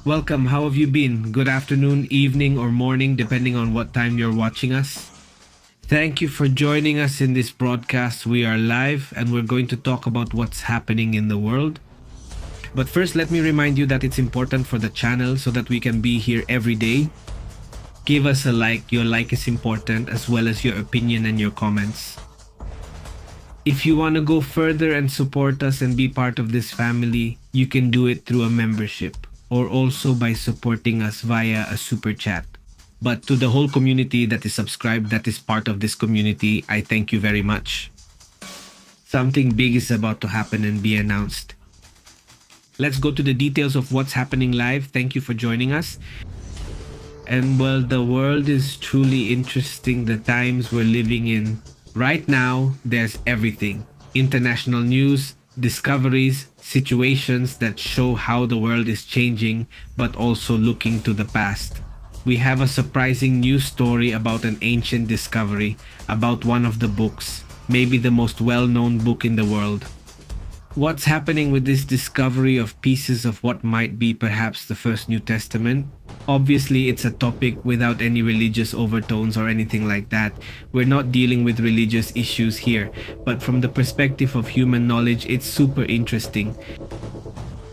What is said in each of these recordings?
Welcome. How have you been? Good afternoon, evening, or morning, depending on what time you're watching us. Thank you for joining us in this broadcast. We are live and we're going to talk about what's happening in the world. But first, let me remind you that it's important for the channel so that we can be here every day. Give us a like. Your like is important, as well as your opinion and your comments. If you want to go further and support us and be part of this family, you can do it through a membership or also by supporting us via a super chat. But to the whole community that is subscribed, that is part of this community, I thank you very much. Something big is about to happen and be announced. Let's go to the details of what's happening live. Thank you for joining us. And well, the world is truly interesting, the times we're living in. Right now, there's everything. International news, discoveries, situations that show how the world is changing, but also looking to the past. We have a surprising news story about an ancient discovery, about one of the books, maybe the most well-known book in the world. What's happening with this discovery of pieces of what might be perhaps the first New Testament? Obviously, it's a topic without any religious overtones or anything like that. We're not dealing with religious issues here, but from the perspective of human knowledge, it's super interesting.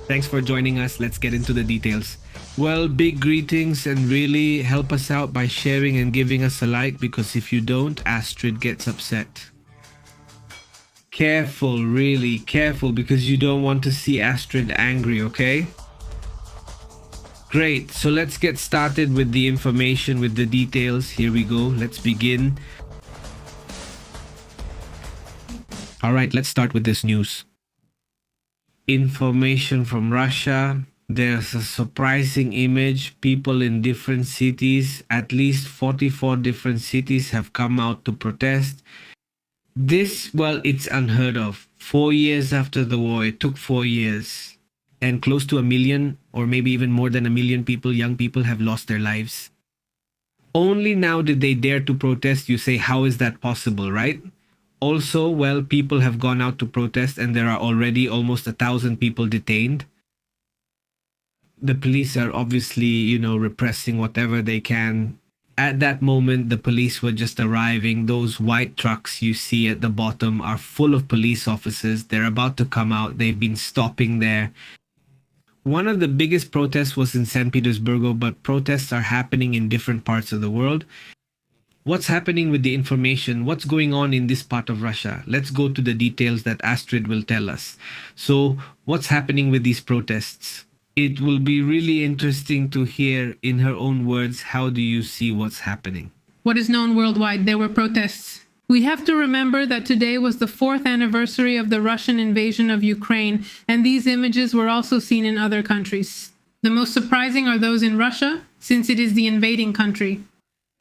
Thanks for joining us. Let's get into the details. Well, big greetings and really help us out by sharing and giving us a like, because if you don't, Astrid gets upset. Careful, really careful, because you don't want to see Astrid angry, okay? Great, so let's get started with the information, with the details. Here we go, let's begin. Alright, let's start with this news. Information from Russia. There's a surprising image. People in different cities, at least 44 different cities, have come out to protest. This, well, it's unheard of. 4 years after the war, it took 4 years. And close to 1 million, or maybe even more than 1 million people, young people, have lost their lives. Only now did they dare to protest. You say, how is that possible, right? Also, well, people have gone out to protest and there are already almost 1,000 people detained. The police are obviously, repressing whatever they can. At that moment, the police were just arriving. Those white trucks you see at the bottom are full of police officers. They're about to come out. They've been stopping there. One of the biggest protests was in St. Petersburg, but protests are happening in different parts of the world. What's happening with the information? What's going on in this part of Russia? Let's go to the details that Astrid will tell us. So, what's happening with these protests? It will be really interesting to hear in her own words. How do you see what's happening? What is known worldwide, there were protests. We have to remember that today was the 4th anniversary of the Russian invasion of Ukraine, and these images were also seen in other countries. The most surprising are those in Russia, since it is the invading country.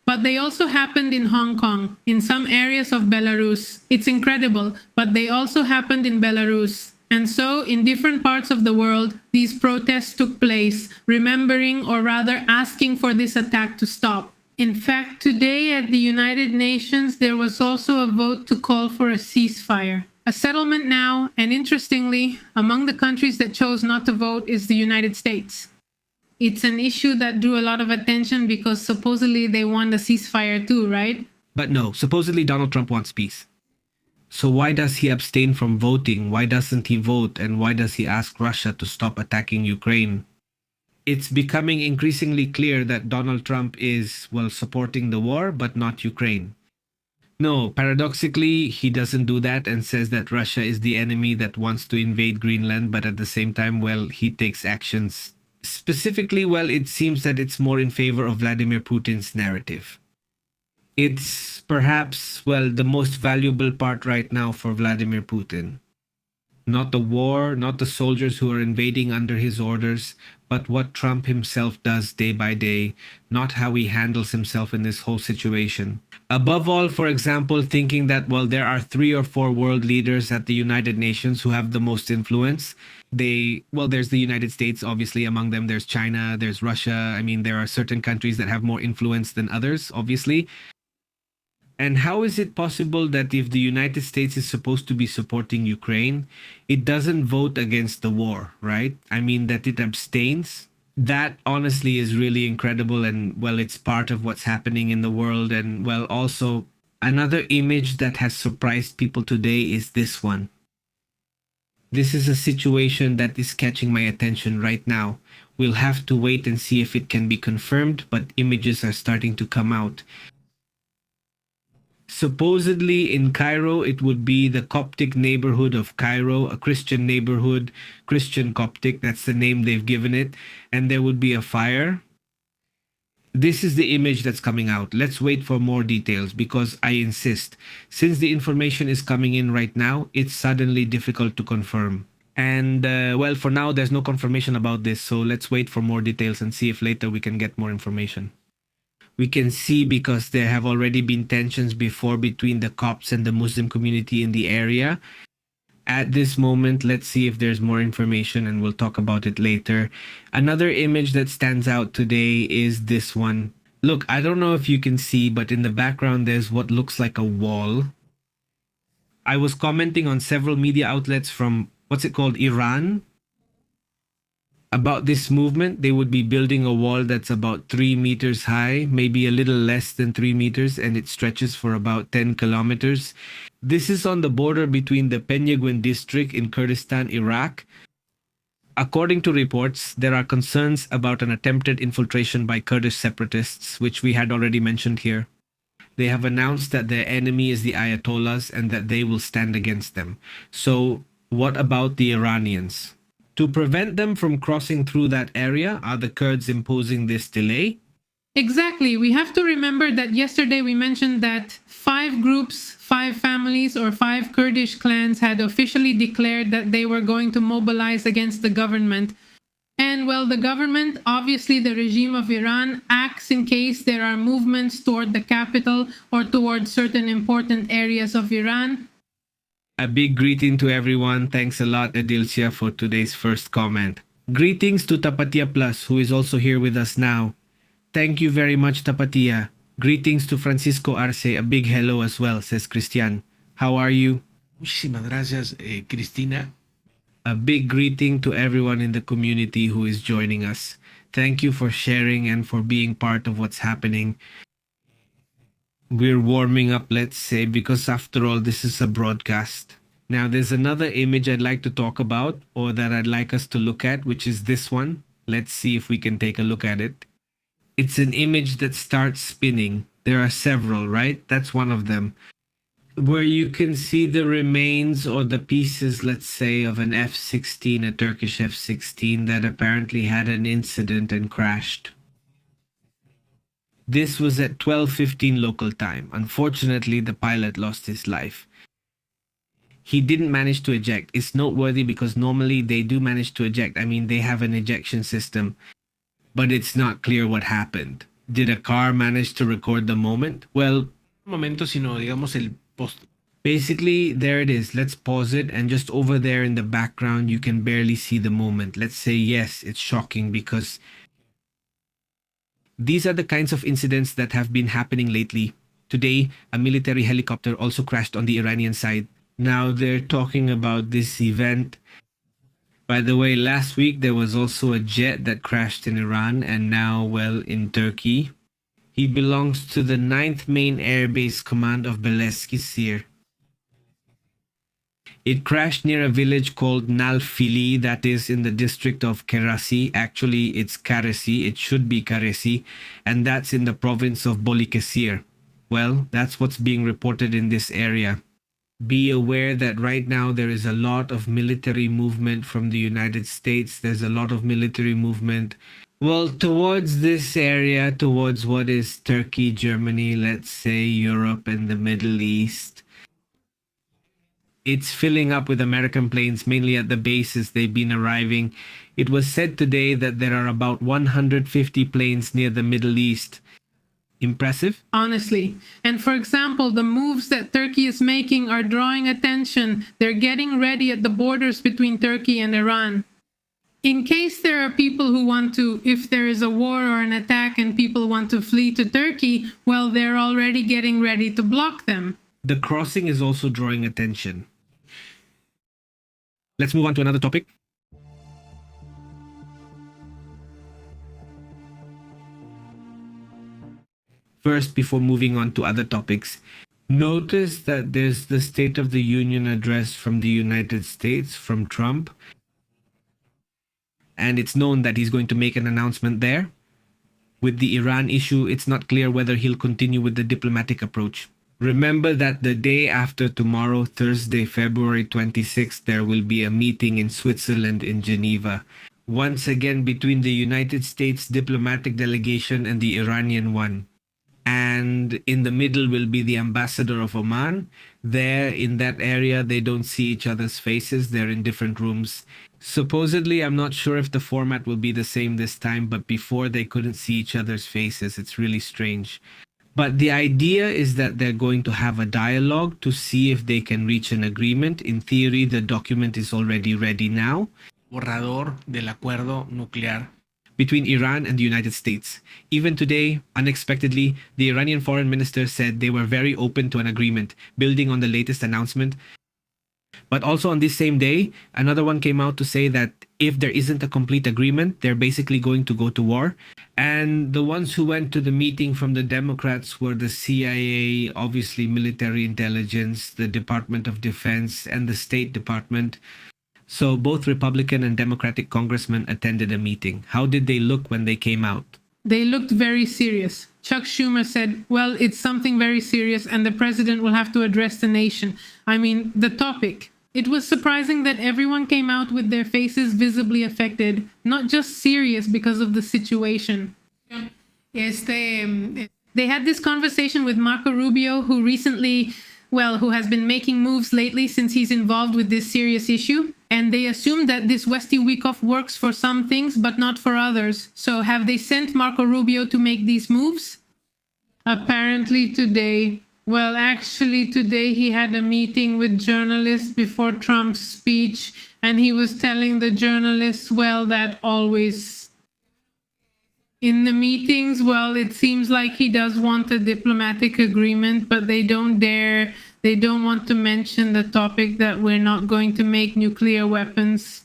But they also happened in Hong Kong, in some areas of Belarus. It's incredible, but they also happened in Belarus. And so, in different parts of the world, these protests took place, remembering or rather asking for this attack to stop. In fact, today at the United Nations, there was also a vote to call for a ceasefire. A settlement now, and interestingly, among the countries that chose not to vote is the United States. It's an issue that drew a lot of attention because supposedly they want a ceasefire too, right? But no, supposedly Donald Trump wants peace. So why does he abstain from voting? Why doesn't he vote? And why does he ask Russia to stop attacking Ukraine? It's becoming increasingly clear that Donald Trump is, well, supporting the war, but not Ukraine. No, paradoxically, he doesn't do that and says that Russia is the enemy that wants to invade Greenland, but at the same time, well, he takes actions. Specifically, well, it seems that it's more in favor of Vladimir Putin's narrative. It's perhaps, well, the most valuable part right now for Vladimir Putin. Not the war, not the soldiers who are invading under his orders, but what Trump himself does day by day, not how he handles himself in this whole situation. Above all, for example, thinking that, well, there are 3 or 4 world leaders at the United Nations who have the most influence. There's the United States, obviously. Among them, there's China, there's Russia. I mean, there are certain countries that have more influence than others, obviously. And how is it possible that if the United States is supposed to be supporting Ukraine, it doesn't vote against the war, right? I mean, that it abstains? That honestly is really incredible, and well, it's part of what's happening in the world. And well, also another image that has surprised people today is this one. This is a situation that is catching my attention right now. We'll have to wait and see if it can be confirmed, but images are starting to come out. Supposedly in Cairo, it would be the Coptic neighborhood of Cairo, a Christian neighborhood, Christian Coptic, that's the name they've given it, and there would be a fire. This is the image that's coming out. Let's wait for more details because I insist. Since the information is coming in right now, it's suddenly difficult to confirm. And well, for now, there's no confirmation about this. So let's wait for more details and see if later we can get more information. We can see because there have already been tensions before between the Copts and the Muslim community in the area. At this moment, let's see if there's more information and we'll talk about it later. Another image that stands out today is this one. Look, I don't know if you can see, but in the background, there's what looks like a wall. I was commenting on several media outlets from, what's it called, Iran, about this movement. They would be building a wall that's about 3 meters high, maybe a little less than 3 meters, and it stretches for about 10 kilometers. This is on the border between the Penyaguin district in Kurdistan, Iraq. According to reports, there are concerns about an attempted infiltration by Kurdish separatists, which we had already mentioned here. They have announced that their enemy is the Ayatollahs and that they will stand against them. So, what about the Iranians? To prevent them from crossing through that area, are the Kurds imposing this delay? Exactly. We have to remember that yesterday we mentioned that 5 groups, 5 families, or 5 Kurdish clans had officially declared that they were going to mobilize against the government. And well, the government, obviously the regime of Iran, acts in case there are movements toward the capital or towards certain important areas of Iran. A big greeting to everyone. Thanks a lot, Edilcia, for today's first comment. Greetings to Tapatia Plus, who is also here with us now. Thank you very much, Tapatia. Greetings to Francisco Arce. A big hello as well, says Christian. How are you? Muchísimas gracias, Cristina. A big greeting to everyone in the community who is joining us. Thank you for sharing and for being part of what's happening. We're warming up, let's say, because after all, this is a broadcast. Now, there's another image I'd like to talk about, or that I'd like us to look at, which is this one. Let's see if we can take a look at it. It's an image that starts spinning. There are several, right? That's one of them. Where you can see the remains or the pieces, let's say, of an F-16, a Turkish F-16 that apparently had an incident and crashed. This was at 12:15 local time. Unfortunately, the pilot lost his life. He didn't manage to eject. It's noteworthy because normally they do manage to eject. I mean, they have an ejection system, but it's not clear what happened. Did a car manage to record the moment? Well, Momento, sino digamos el post. basically, there it is. Let's pause it, and just over there in the background, you can barely see the moment. Let's say, yes, it's shocking because these are the kinds of incidents that have been happening lately. Today, a military helicopter also crashed on the Iranian side. Now they're talking about this event. By the way, last week there was also a jet that crashed in Iran and now, well, in Turkey. He belongs to the 9th Main Air Base Command of Beleskisir. It crashed near a village called Nalfili, that is in the district of Kerasi. Actually, it's Karesi. It should be Karesi, and that's in the province of Balıkesir. Well, that's what's being reported in this area. Be aware that right now there is a lot of military movement from the United States. There's a lot of military movement, well, towards this area, towards what is Turkey, Germany, let's say Europe and the Middle East. It's filling up with American planes, mainly at the bases they've been arriving. It was said today that there are about 150 planes near the Middle East. Impressive? Honestly. And for example, the moves that Turkey is making are drawing attention. They're getting ready at the borders between Turkey and Iran. In case there are people who want to, if there is a war or an attack and people want to flee to Turkey, well, they're already getting ready to block them. The crossing is also drawing attention. Let's move on to another topic. First, before moving on to other topics, notice that there's the State of the Union address from the United States from Trump. And it's known that he's going to make an announcement there. With the Iran issue, it's not clear whether he'll continue with the diplomatic approach. Remember that the day after tomorrow, Thursday, February 26th, there will be a meeting in Switzerland in Geneva. Once again between the United States diplomatic delegation and the Iranian one. And in the middle will be the ambassador of Oman. There, in that area, they don't see each other's faces. They're in different rooms. Supposedly, I'm not sure if the format will be the same this time, but before they couldn't see each other's faces. It's really strange. But the idea is that they're going to have a dialogue to see if they can reach an agreement. In theory, the document is already ready now. Borrador del acuerdo nuclear. Between Iran and the United States. Even today, unexpectedly, the Iranian foreign minister said they were very open to an agreement, building on the latest announcement. But also on this same day, another one came out to say that if there isn't a complete agreement, they're basically going to go to war. And the ones who went to the meeting from the Democrats were the CIA, obviously military intelligence, the Department of Defense, and the State Department. So both Republican and Democratic congressmen attended a meeting. How did they look when they came out? They looked very serious. Chuck Schumer said, well, it's something very serious and the president will have to address the nation. I mean, the topic. It was surprising that everyone came out with their faces visibly affected, not just serious because of the situation. They had this conversation with Marco Rubio, who who has been making moves lately since he's involved with this serious issue. And they assumed that this Westy week off works for some things, but not for others. So have they sent Marco Rubio to make these moves? Apparently today. Well, actually today he had a meeting with journalists before Trump's speech, and he was telling the journalists, well, that always in the meetings, well, it seems like he does want a diplomatic agreement, but they don't want to mention the topic that we're not going to make nuclear weapons.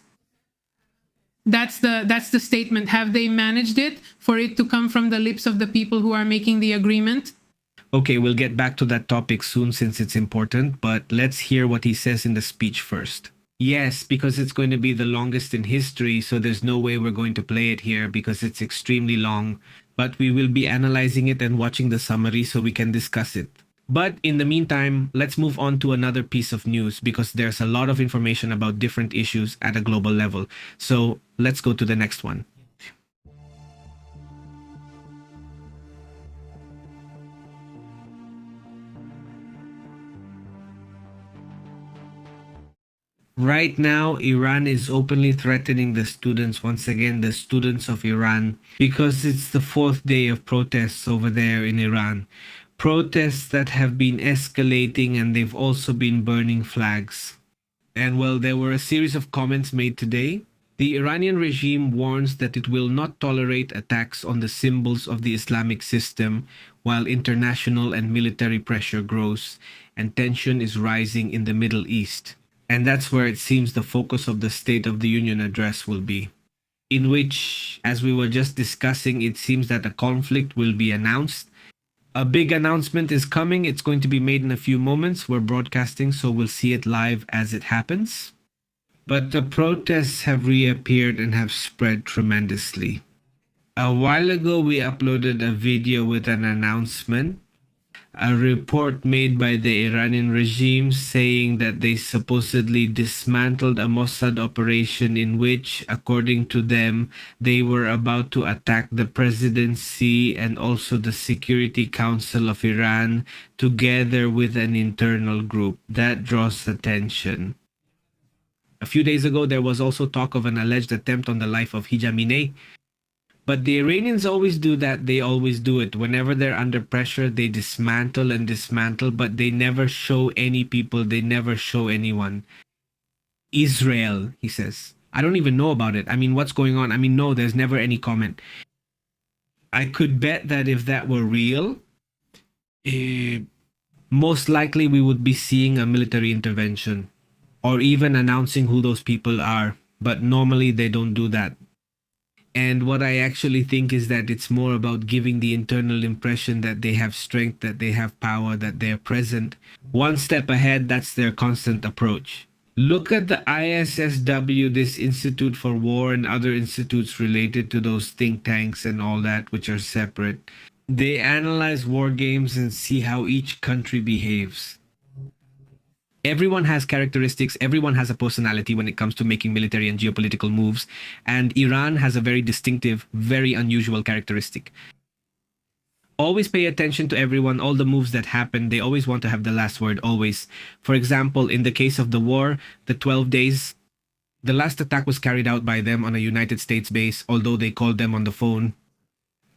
That's the statement. Have they managed it for it to come from the lips of the people who are making the agreement? Okay, we'll get back to that topic soon since it's important, but let's hear what he says in the speech first. Yes, because it's going to be the longest in history, so there's no way we're going to play it here because it's extremely long. But we will be analyzing it and watching the summary so we can discuss it. But in the meantime, let's move on to another piece of news because there's a lot of information about different issues at a global level. So let's go to the next one. Right now, Iran is openly threatening the students, once again, the students of Iran, because it's the fourth day of protests over there in Iran. Protests that have been escalating, and they've also been burning flags. And well, there were a series of comments made today. The Iranian regime warns that it will not tolerate attacks on the symbols of the Islamic system while international and military pressure grows and tension is rising in the Middle East. And that's where it seems the focus of the State of the Union address will be, in which, as we were just discussing, it seems that a conflict will be announced. A big announcement is coming. It's going to be made in a few moments. We're broadcasting, so we'll see it live as it happens. But the protests have reappeared and have spread tremendously. A while ago, we uploaded a video with an announcement. A report made by the Iranian regime saying that they supposedly dismantled a Mossad operation in which, according to them, they were about to attack the presidency and also the Security Council of Iran together with an internal group. That draws attention. A few days ago, there was also talk of an alleged attempt on the life of Khamenei. But the Iranians always do that. They always do it. Whenever they're under pressure, they dismantle and dismantle, but they never show any people. They never show anyone. Israel, he says. I don't even know about it. I mean, what's going on? I mean, no, there's never any comment. I could bet that if that were real, most likely we would be seeing a military intervention or even announcing who those people are. But normally they don't do that. And what I actually think is that it's more about giving the internal impression that they have strength, that they have power, that they're present. One step ahead, that's their constant approach. Look at the ISSW, this Institute for War, and other institutes related to those think tanks and all that, which are separate. They analyze war games and see how each country behaves. Everyone has characteristics, everyone has a personality when it comes to making military and geopolitical moves, and Iran has a very distinctive, very unusual characteristic. Always pay attention to everyone, all the moves that happen, they always want to have the last word, always. For example, in the case of the war, the 12 days, the last attack was carried out by them on a United States base, although they called them on the phone.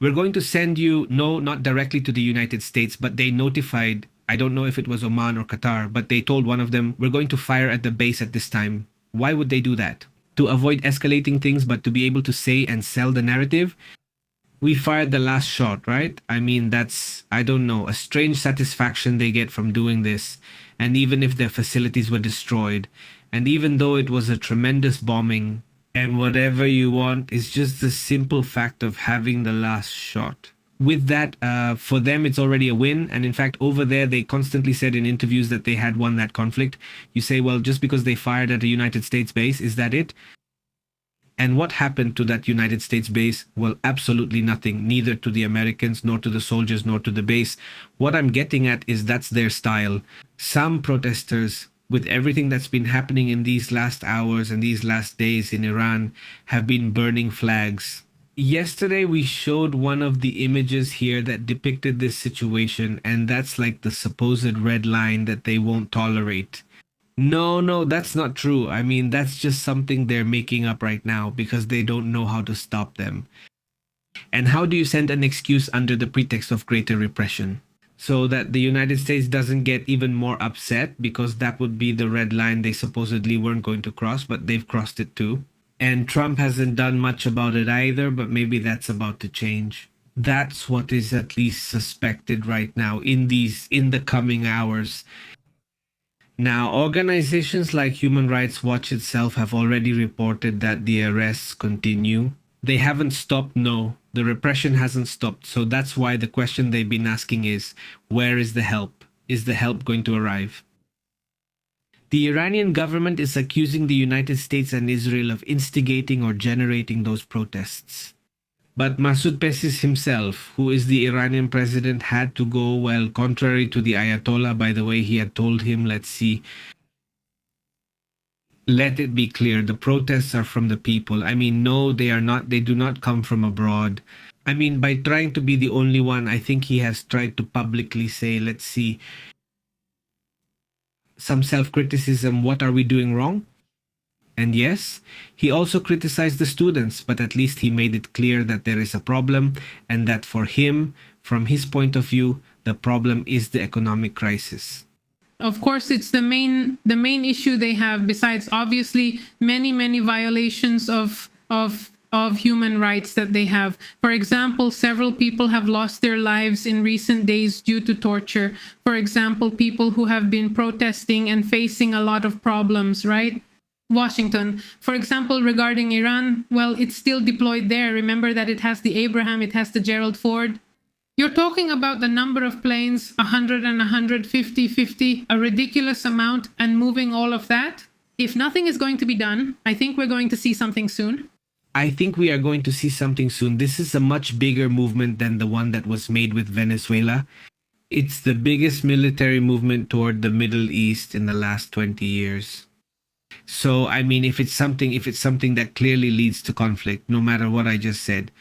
We're going to send you, no, not directly to the United States, but they notified, I don't know if it was Oman or Qatar, but they told one of them, we're going to fire at the base at this time. Why would they do that? To avoid escalating things, but to be able to say and sell the narrative? We fired the last shot, right? I mean, that's, I don't know, a strange satisfaction they get from doing this. And even if their facilities were destroyed, and even though it was a tremendous bombing, and whatever you want, it's just the simple fact of having the last shot. With that, for them, it's already a win. And in fact, over there, they constantly said in interviews that they had won that conflict. You say, well, just because they fired at a United States base, is that it? And what happened to that United States base? Well, absolutely nothing, neither to the Americans, nor to the soldiers, nor to the base. What I'm getting at is that's their style. Some protesters, with everything that's been happening in these last hours and these last days in Iran, have been burning flags. Yesterday, we showed one of the images here that depicted this situation, and that's like the supposed red line that they won't tolerate. No, that's not true. I mean, that's just something they're making up right now because they don't know how to stop them. And how do you send an excuse under the pretext of greater repression? So that the United States doesn't get even more upset, because that would be the red line they supposedly weren't going to cross, but they've crossed it too. And Trump hasn't done much about it either, but maybe that's about to change. That's what is at least suspected right now in the coming hours. Now, organizations like Human Rights Watch itself have already reported that the arrests continue. They haven't stopped, no. The repression hasn't stopped. So that's why the question they've been asking is, where is the help? Is the help going to arrive? The Iranian government is accusing the United States and Israel of instigating or generating those protests. But Masoud Pezeshkian himself, who is the Iranian president, had to go, well, contrary to the Ayatollah, by the way, he had told him, let's see, let it be clear, the protests are from the people. I mean, no, they are not, they do not come from abroad. I mean, by trying to be the only one, I think he has tried to publicly say, let's see, some self-criticism, what are we doing wrong? And yes, he also criticized the students, but at least he made it clear that there is a problem and that for him, from his point of view, the problem is the economic crisis. Of course, it's the main issue they have, besides obviously many violations of human rights that they have. For example, several people have lost their lives in recent days due to torture. For example, people who have been protesting and facing a lot of problems, right? Washington, for example, regarding Iran, well, it's still deployed there. Remember that it has the Abraham, it has the Gerald Ford. You're talking about the number of planes, 100 and 150, 50, a ridiculous amount, and moving all of that. If nothing is going to be done, I think we're going to see something soon. I think we are going to see something soon. This is a much bigger movement than the one that was made with Venezuela. It's the biggest military movement toward the Middle East in the last 20 years. So, I mean, if it's something that clearly leads to conflict, no matter what I just said,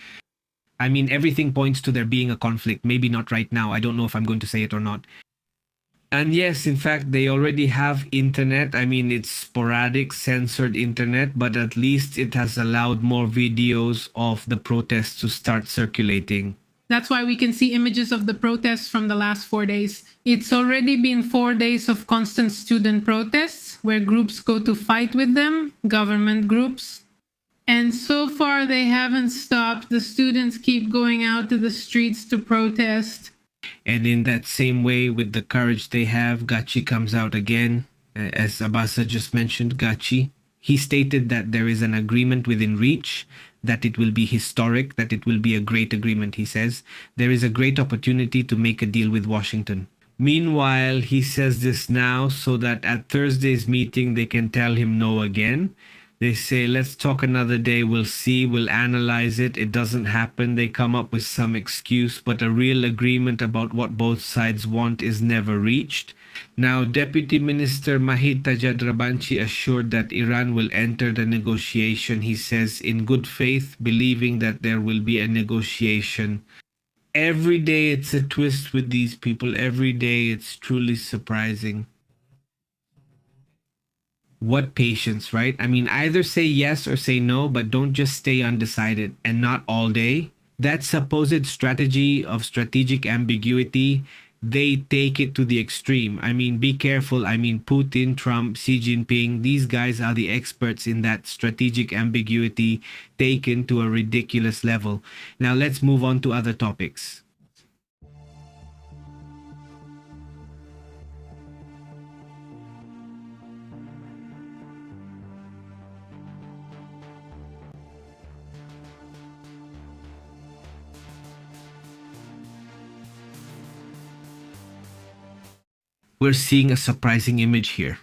I mean, everything points to there being a conflict. Maybe not right now. I don't know if I'm going to say it or not. And yes, in fact, they already have internet. I mean, it's sporadic, censored internet, but at least it has allowed more videos of the protests to start circulating. That's why we can see images of the protests from the last 4 days. It's already been 4 days of constant student protests where groups go to fight with them, government groups. And so far, they haven't stopped. The students keep going out to the streets to protest. And in that same way, with the courage they have, Gachi comes out again. As Abasa just mentioned, Gachi. He stated that there is an agreement within reach, that it will be historic, that it will be a great agreement, he says. There is a great opportunity to make a deal with Washington. Meanwhile, he says this now so that at Thursday's meeting they can tell him no again. They say, let's talk another day. We'll see. We'll analyze it. It doesn't happen. They come up with some excuse, but a real agreement about what both sides want is never reached. Now, Deputy Minister Mahita Jadrabanchi assured that Iran will enter the negotiation, he says, in good faith, believing that there will be a negotiation. Every day it's a twist with these people. Every day it's truly surprising. What patience, right? I mean, either say yes or say no, but don't just stay undecided, and not all day. That supposed strategy of strategic ambiguity, they take it to the extreme. I mean, be careful. I mean, Putin, Trump, Xi Jinping, these guys are the experts in that strategic ambiguity taken to a ridiculous level. Now let's move on to other topics. We're seeing a surprising image here.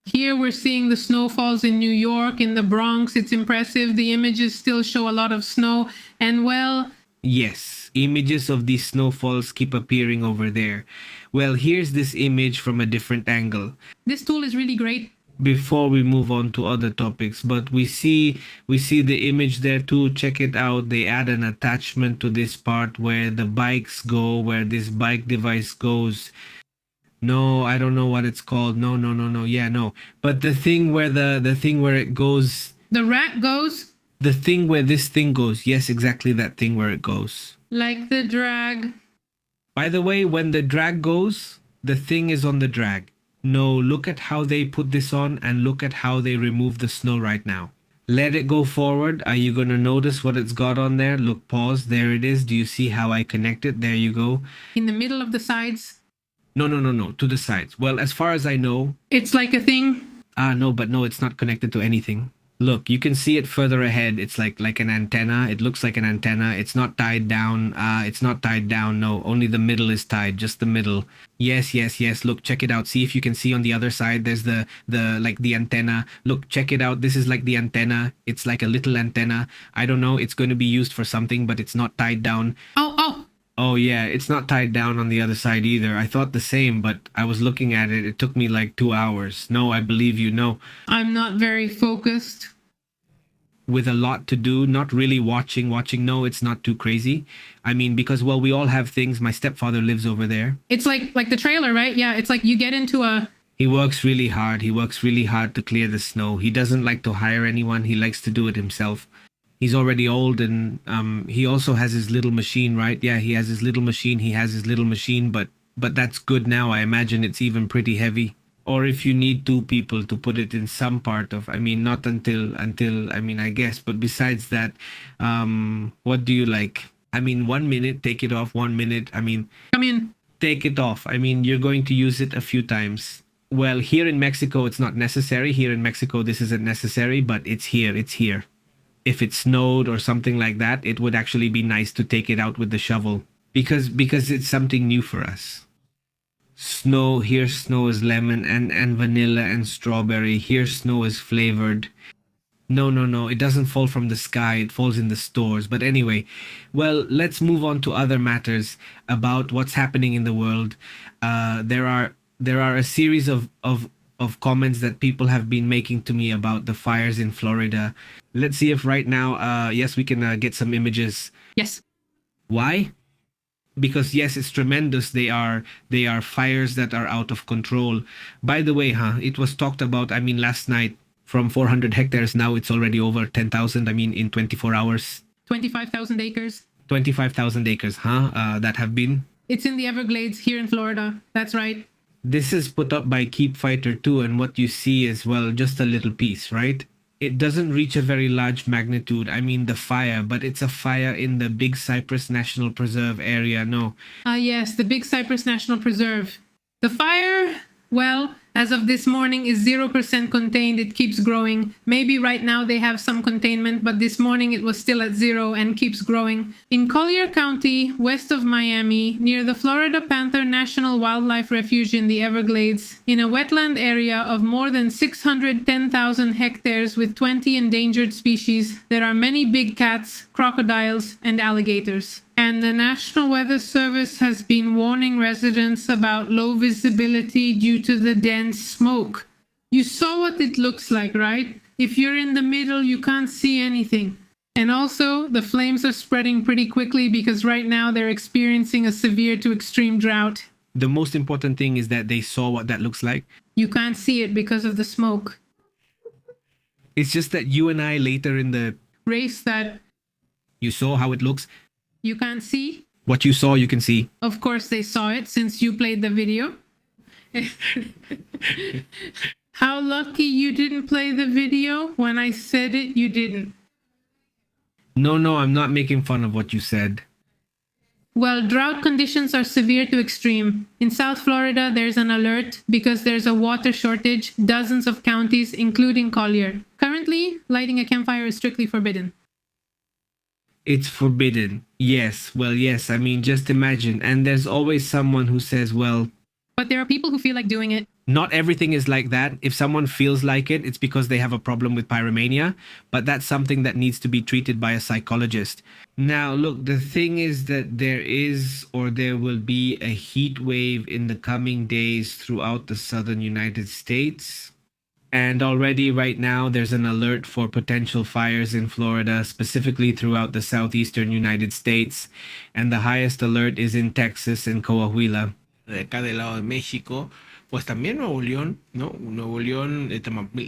Here we're seeing the snowfalls in New York, in the Bronx. It's impressive. The images still show a lot of snow. And well, yes, images of these snowfalls keep appearing over there. Well, here's this image from a different angle. This tool is really great. Before we move on to other topics, but we see the image there too. Check it out. They add an attachment to this part where the bikes go, where this bike device goes. No, I don't know what it's called. No. Yeah, no. But the thing where the thing where it goes, The rack goes the thing where this thing goes. Yes, exactly that thing where it goes. like the drag. By the way, when the drag goes, the thing is on the drag. No, look at how they put this on and look at how they remove the snow right now. Let it go forward. Are you going to notice what it's got on there? Look, pause. There it is. Do you see how I connect it? There you go. In the middle of the sides, No. To the sides. Well, as far as I know, it's like a thing. no, but no, it's not connected to anything. Look, you can see it further ahead. It's like an antenna. It looks like an antenna. It's not tied down. It's not tied down. No, only the middle is tied, just the middle. Yes. Look, check it out. See if you can see on the other side. There's the like the antenna. Look, check it out. This is like the antenna. It's like a little antenna. I don't know. It's going to be used for something, but it's not tied down. Oh yeah, it's not tied down on the other side either. I thought the same, but I was looking at it. It took me like 2 hours. No, I believe you. No. I'm not very focused. With a lot to do, not really watching. No, it's not too crazy. I mean, because, well, we all have things. My stepfather lives over there. It's like the trailer, right? Yeah, it's like you get into a... He works really hard. He works really hard to clear the snow. He doesn't like to hire anyone. He likes to do it himself. He's already old, and he also has his little machine, right? Yeah, he has his little machine. But that's good now. I imagine it's even pretty heavy. Or if you need two people to put it in some part of, I mean, not until I mean, I guess. But besides that, what do you like? I mean, 1 minute, take it off. 1 minute, I mean, Come in. take it off. I mean, you're going to use it a few times. Well, here in Mexico, it's not necessary. Here in Mexico, this isn't necessary, but it's here. If it snowed or something like that, it would actually be nice to take it out with the shovel because it's something new for us. Snow, here snow is lemon and vanilla and strawberry. Here snow is flavored. No, it doesn't fall from the sky. It falls in the stores. But anyway, well, let's move on to other matters about what's happening in the world. There are a series of comments that people have been making to me about the fires in Florida. Let's see if right now, yes, we can get some images. Yes. Why? Because yes, it's tremendous. They are fires that are out of control. By the way, it was talked about, I mean, last night from 400 hectares. Now it's already over 10,000. I mean, in 24 hours. 25,000 acres. 25,000 acres, that have been. It's in the Everglades here in Florida. That's right. This is put up by Keep Fighter 2, and what you see is, well, just a little piece, right? It doesn't reach a very large magnitude. I mean, the fire, but it's a fire in the Big Cypress National Preserve area. No. Yes, the Big Cypress National Preserve. The fire, well, As of this morning, is 0% contained. It keeps growing. Maybe right now they have some containment, but this morning it was still at 0 and keeps growing. In Collier County, west of Miami, near the Florida Panther National Wildlife Refuge in the Everglades, in a wetland area of more than 610,000 hectares with 20 endangered species, there are many big cats, crocodiles, and alligators. And the National Weather Service has been warning residents about low visibility due to the dense smoke. You saw what it looks like, right? If you're in the middle, you can't see anything. And also, the flames are spreading pretty quickly because right now they're experiencing a severe to extreme drought. The most important thing is that they saw what that looks like. You can't see it because of the smoke. It's just that you and I later in the Race that you saw how it looks. you can't see. What you saw, you can see. Of course, they saw it since you played the video. How lucky you didn't play the video. When I said it, you didn't. No, I'm not making fun of what you said. Well, drought conditions are severe to extreme. In South Florida, there's an alert because there's a water shortage, dozens of counties, including Collier. Currently, lighting a campfire is strictly forbidden. It's forbidden. Yes, well, yes. I mean, just imagine. And there's always someone who says, well, But there are people who feel like doing it. not everything is like that. If someone feels like it, it's because they have a problem with pyromania. But that's something that needs to be treated by a psychologist. Now, look, the thing is that there is or there will be a heat wave in the coming days throughout the southern United States. And already right now, there's an alert for potential fires in Florida, specifically throughout the southeastern United States. And the highest alert is in Texas and Coahuila. De acá del lado de México, pues también Nuevo León, ¿no? Nuevo León,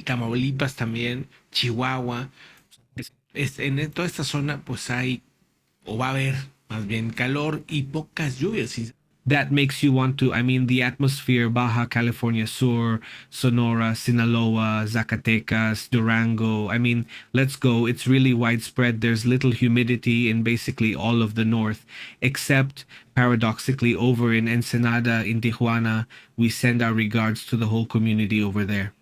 Tamaulipas también, Chihuahua. En toda esta zona pues hay, o va a haber más bien calor y pocas lluvias. That makes you want to, I mean, the atmosphere, Baja California Sur, Sonora, Sinaloa, Zacatecas, Durango. I mean, let's go. It's really widespread. There's little humidity in basically all of the north, except paradoxically over in Ensenada, in Tijuana. We send our regards to the whole community over there.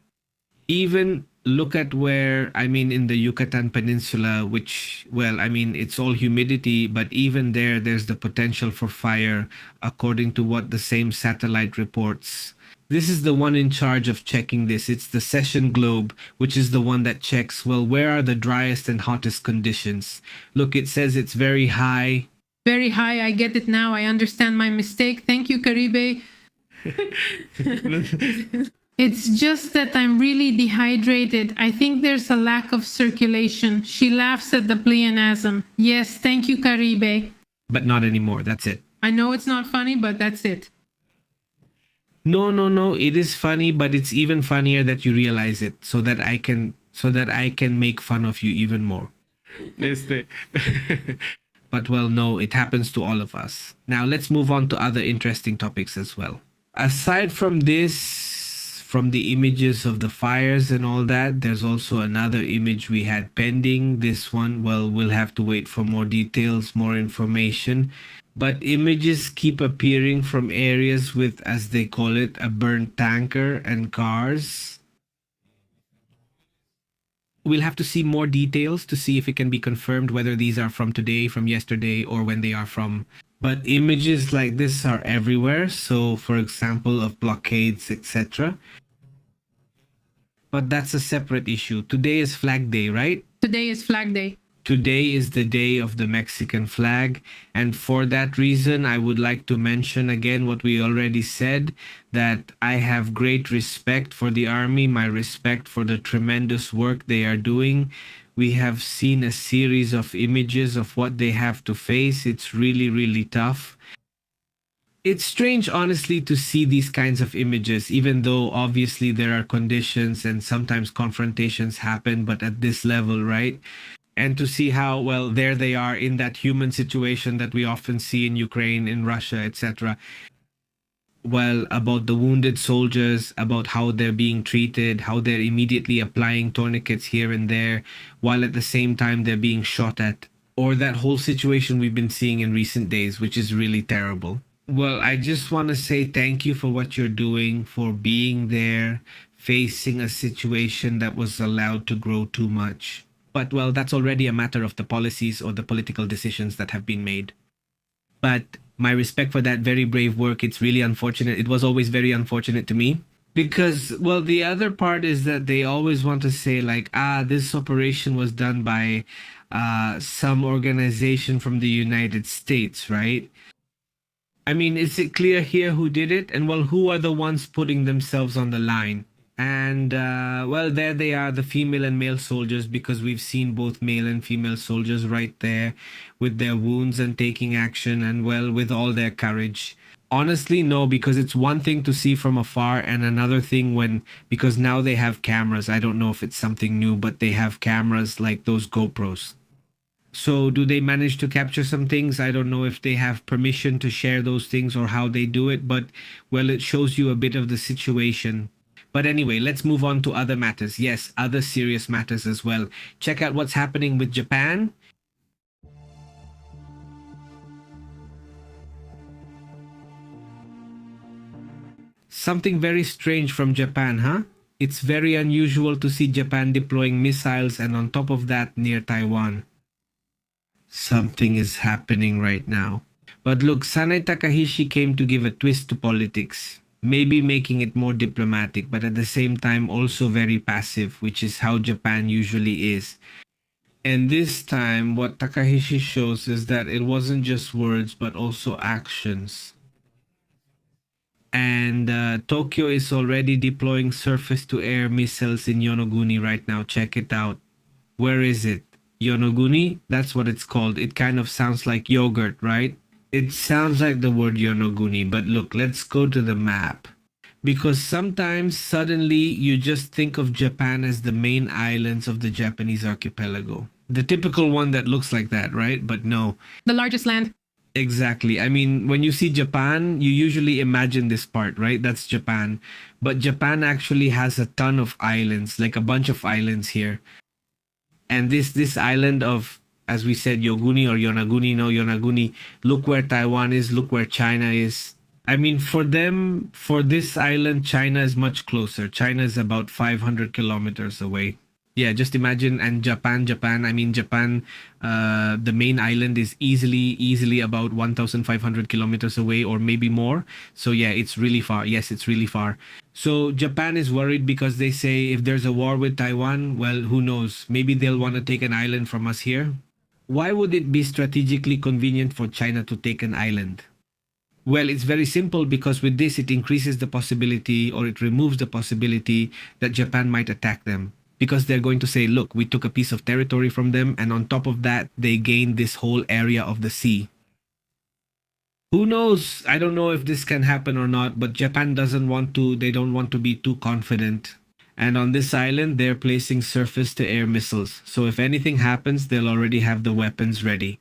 Even look at where, I mean, in the Yucatan Peninsula, which, well, I mean, it's all humidity, but even there, there's the potential for fire, according to what the same satellite reports. This is the one in charge of checking this. It's the Session Globe, which is the one that checks, well, where are the driest and hottest conditions? Look, it says it's very high. Very high. I get it now. I understand my mistake. Thank you, Caribe. It's just that I'm really dehydrated. I think there's a lack of circulation. She laughs at the pleonasm. Yes, thank you, Caribe. But not anymore. That's it. I know it's not funny, but that's it. No. It is funny, but it's even funnier that you realize it, so that I can make fun of you even more. But well, no, it happens to all of us. Now let's move on to other interesting topics as well. Aside from this, from the images of the fires and all that, there's also another image we had pending. This one, well, we'll have to wait for more details, more information. But images keep appearing from areas with, as they call it, a burnt tanker and cars. We'll have to see more details to see if it can be confirmed whether these are from today, from yesterday, or when they are from. But images like this are everywhere. So, for example, of blockades, etc. But that's a separate issue. Today is Flag Day, right? Today is Flag Day. Today is the day of the Mexican flag. And for that reason, I would like to mention again what we already said, that I have great respect for the Army, my respect for the tremendous work they are doing. We have seen a series of images of what they have to face. It's really, really tough. It's strange, honestly, to see these kinds of images, even though obviously there are conditions and sometimes confrontations happen, but at this level, right? And to see how, well, there they are in that human situation that we often see in Ukraine, in Russia, etc. Well, about the wounded soldiers, about how they're being treated, how they're immediately applying tourniquets here and there, while at the same time they're being shot at. Or that whole situation we've been seeing in recent days, which is really terrible. Well, I just want to say thank you for what you're doing, for being there, facing a situation that was allowed to grow too much. But, well, that's already a matter of the policies or the political decisions that have been made. But my respect for that very brave work, it's really unfortunate. It was always very unfortunate to me. Because, well, the other part is that they always want to say, like, this operation was done by some organization from the United States, right? I mean, is it clear here who did it? And well, who are the ones putting themselves on the line? And well, there they are, the female and male soldiers, because we've seen both male and female soldiers right there with their wounds and taking action, and well, with all their courage. Honestly, no, because it's one thing to see from afar, and another thing when, because now they have cameras. I don't know if it's something new, but they have cameras like those GoPros. So do they manage to capture some things? I don't know if they have permission to share those things or how they do it, but well, it shows you a bit of the situation. But anyway, let's move on to other matters. Yes, other serious matters as well. Check out what's happening with Japan. Something very strange from Japan, huh? It's very unusual to see Japan deploying missiles and on top of that near Taiwan. Something is happening right now. But look, Sanai Takahashi came to give a twist to politics, maybe making it more diplomatic, but at the same time also very passive, which is how Japan usually is. And this time, what Takahashi shows is that it wasn't just words, but also actions. And Tokyo is already deploying surface-to-air missiles in Yonaguni right now. Check it out. Where is it? Yonaguni? That's what it's called. It kind of sounds like yogurt, right? It sounds like the word Yonaguni, but look, let's go to the map. Because sometimes suddenly you just think of Japan as the main islands of the Japanese archipelago. The typical one that looks like that, right? But no. The largest land. Exactly. I mean, when you see Japan, you usually imagine this part, right? That's Japan. But Japan actually has a ton of islands, like a bunch of islands here. And this island of, as we said, Yoguni or Yonaguni, no, Yonaguni, look where Taiwan is, look where China is. I mean, for them, for this island, China is much closer. China is about 500 kilometers away. Yeah, just imagine. And Japan, I mean, Japan, the main island is easily about 1,500 kilometers away or maybe more. So yeah, it's really far. Yes, it's really far. So Japan is worried because they say if there's a war with Taiwan, well, who knows? Maybe they'll want to take an island from us here. Why would it be strategically convenient for China to take an island? Well, it's very simple, because with this, it increases the possibility, or it removes the possibility that Japan might attack them. Because they're going to say, look, we took a piece of territory from them, and on top of that, they gained this whole area of the sea. Who knows? I don't know if this can happen or not, but Japan doesn't want to, they don't want to be too confident. And on this island, they're placing surface-to-air missiles. So if anything happens, they'll already have the weapons ready.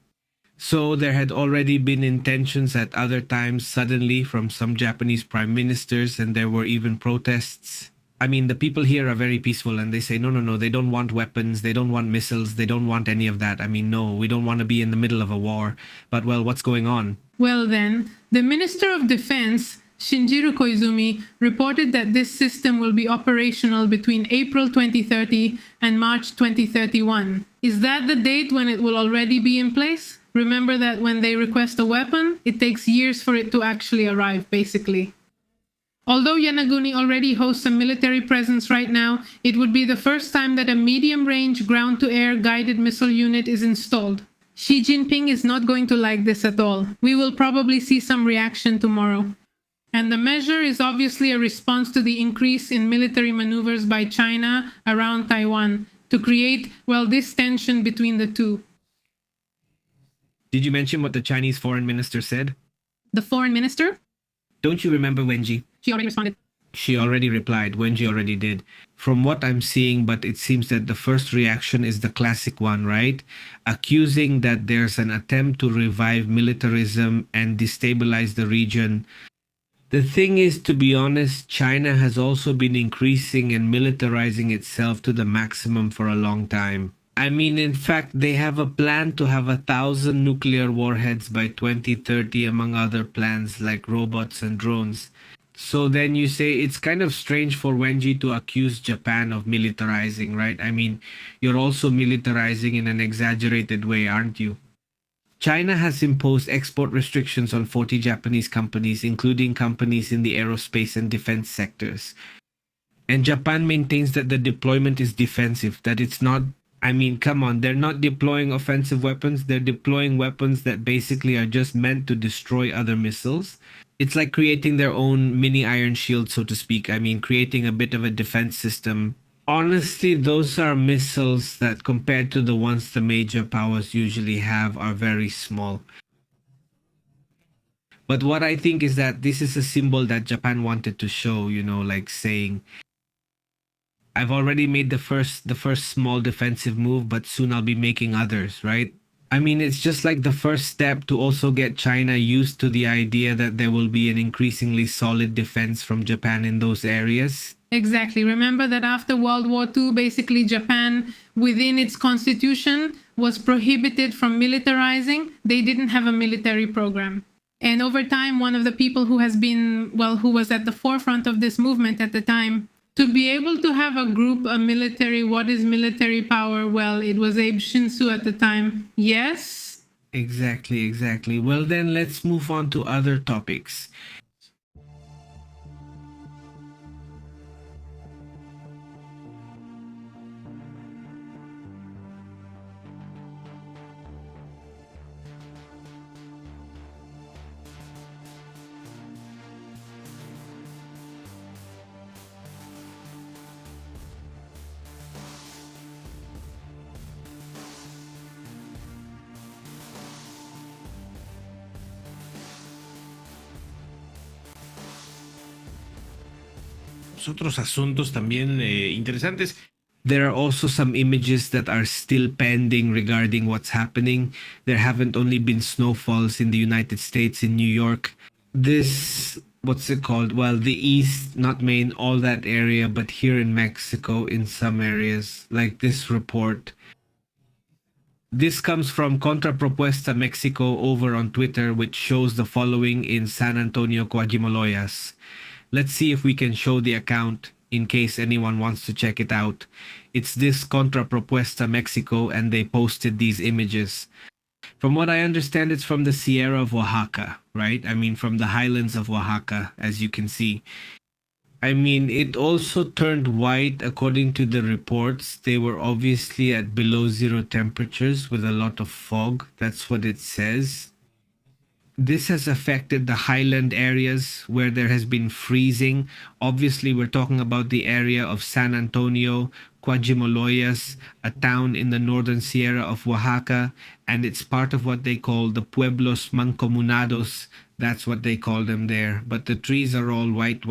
So there had already been intentions at other times suddenly from some Japanese prime ministers, and there were even protests. I mean, the people here are very peaceful, and they say, no, they don't want weapons, they don't want missiles, they don't want any of that. I mean, no, we don't want to be in the middle of a war. But, well, what's going on? Well then, the Minister of Defense, Shinjiro Koizumi, reported that this system will be operational between April 2030 and March 2031. Is that the date when it will already be in place? Remember that when they request a weapon, it takes years for it to actually arrive, basically. Although Yonaguni already hosts a military presence right now, it would be the first time that a medium-range ground-to-air guided missile unit is installed. Xi Jinping is not going to like this at all. We will probably see some reaction tomorrow. And the measure is obviously a response to the increase in military maneuvers by China around Taiwan to create, well, this tension between the two. Did you mention what the Chinese foreign minister said? The foreign minister? Don't you remember Wenji? She already responded. She already replied. Wenji already did. From what I'm seeing, but it seems that the first reaction is the classic one, right? Accusing that there's an attempt to revive militarism and destabilize the region. The thing is, to be honest, China has also been increasing and militarizing itself to the maximum for a long time. I mean, in fact, they have a plan to have 1,000 nuclear warheads by 2030, among other plans like robots and drones. So then you say it's kind of strange for Wenji to accuse Japan of militarizing, right? I mean, you're also militarizing in an exaggerated way, aren't you? China has imposed export restrictions on 40 Japanese companies, including companies in the aerospace and defense sectors. And Japan maintains that the deployment is defensive, that it's not. I mean, come on, they're not deploying offensive weapons, they're deploying weapons that basically are just meant to destroy other missiles. It's like creating their own mini iron shield, so to speak. I mean, creating a bit of a defense system. Honestly, those are missiles that, compared to the ones the major powers usually have, are very small. But what I think is that this is a symbol that Japan wanted to show, like saying, I've already made the first small defensive move, but soon I'll be making others, right? I mean, it's just like the first step to also get China used to the idea that there will be an increasingly solid defense from Japan in those areas. Exactly. Remember that after World War II, basically Japan, within its constitution, was prohibited from militarizing. They didn't have a military program. And over time, one of the people who who was at the forefront of this movement at the time, to be able to have a group, a military, what is military power? Well, it was Abe Shinsu at the time. Yes. Exactly. Well, then let's move on to other topics. Otros asuntos también interesantes. There are also some images that are still pending regarding what's happening. There haven't only been snowfalls in the United States, in New York. This, what's it called? Well, the East, not Maine, all that area, but here in Mexico, in some areas, like this report. This comes from Contrapropuesta Mexico over on Twitter, which shows the following in San Antonio, Coahuila. Let's see if we can show the account in case anyone wants to check it out. It's this Contrapropuesta Mexico, and they posted these images. From what I understand, it's from the Sierra of Oaxaca, right? I mean, from the highlands of Oaxaca, as you can see. I mean, it also turned white according to the reports. They were obviously at below zero temperatures with a lot of fog. That's what it says. This has affected the highland areas where there has been freezing. Obviously, we're talking about the area of San Antonio, Coahuila, a town in the northern Sierra of Oaxaca, and it's part of what they call the Pueblos Mancomunados. That's what they call them there. But the trees are all white.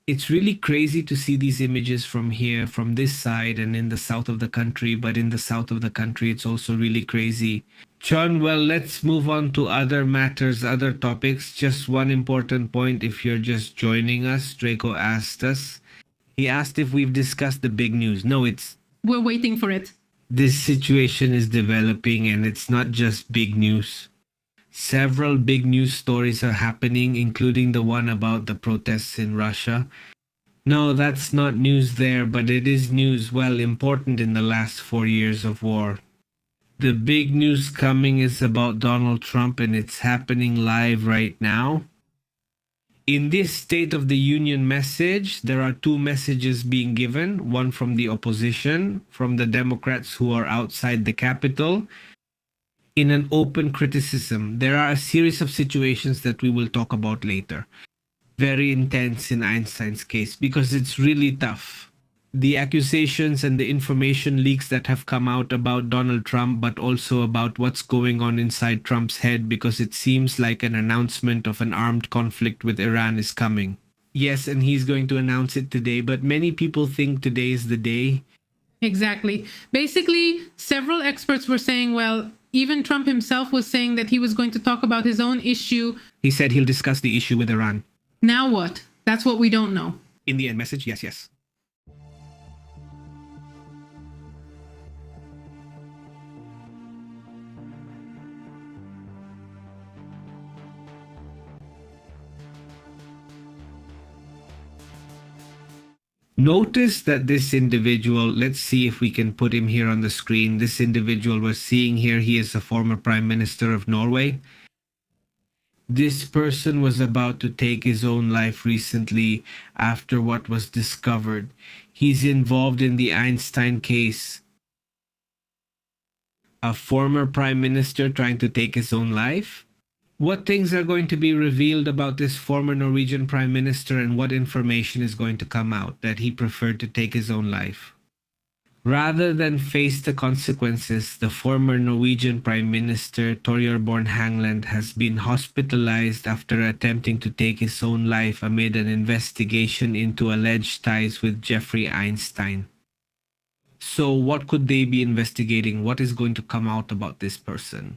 It's really crazy to see these images from here, from this side and in the south of the country. But in the south of the country, it's also really crazy. John, well, let's move on to other matters, other topics. Just one important point if you're just joining us. Draco asked us. He asked if we've discussed the big news. No, We're waiting for it. this situation is developing, and it's not just big news. Several big news stories are happening, including the one about the protests in Russia. No, that's not news there, but it is news, well, important in the last 4 years of war. The big news coming is about Donald Trump, and it's happening live right now. In this State of the Union message, there are two messages being given, one from the opposition, from the Democrats who are outside the Capitol, in an open criticism. There are a series of situations that we will talk about later. Very intense in Einstein's case because it's really tough. The accusations and the information leaks that have come out about Donald Trump, but also about what's going on inside Trump's head, because it seems like an announcement of an armed conflict with Iran is coming. Yes, and he's going to announce it today, but many people think today is the day. Exactly. Basically, several experts were saying, well, even Trump himself was saying that he was going to talk about his own issue. He said he'll discuss the issue with Iran. Now what? That's what we don't know. In the end message, yes. Notice that this individual, let's see if we can put him here on the screen. This individual we're seeing here, he is a former Prime Minister of Norway. This person was about to take his own life recently after what was discovered. He's involved in the Einstein case. A former Prime Minister trying to take his own life? What things are going to be revealed about this former Norwegian Prime Minister, and what information is going to come out that he preferred to take his own life? Rather than face the consequences, the former Norwegian Prime Minister Thorbjørn Hangland has been hospitalized after attempting to take his own life amid an investigation into alleged ties with Jeffrey Einstein. So what could they be investigating? What is going to come out about this person?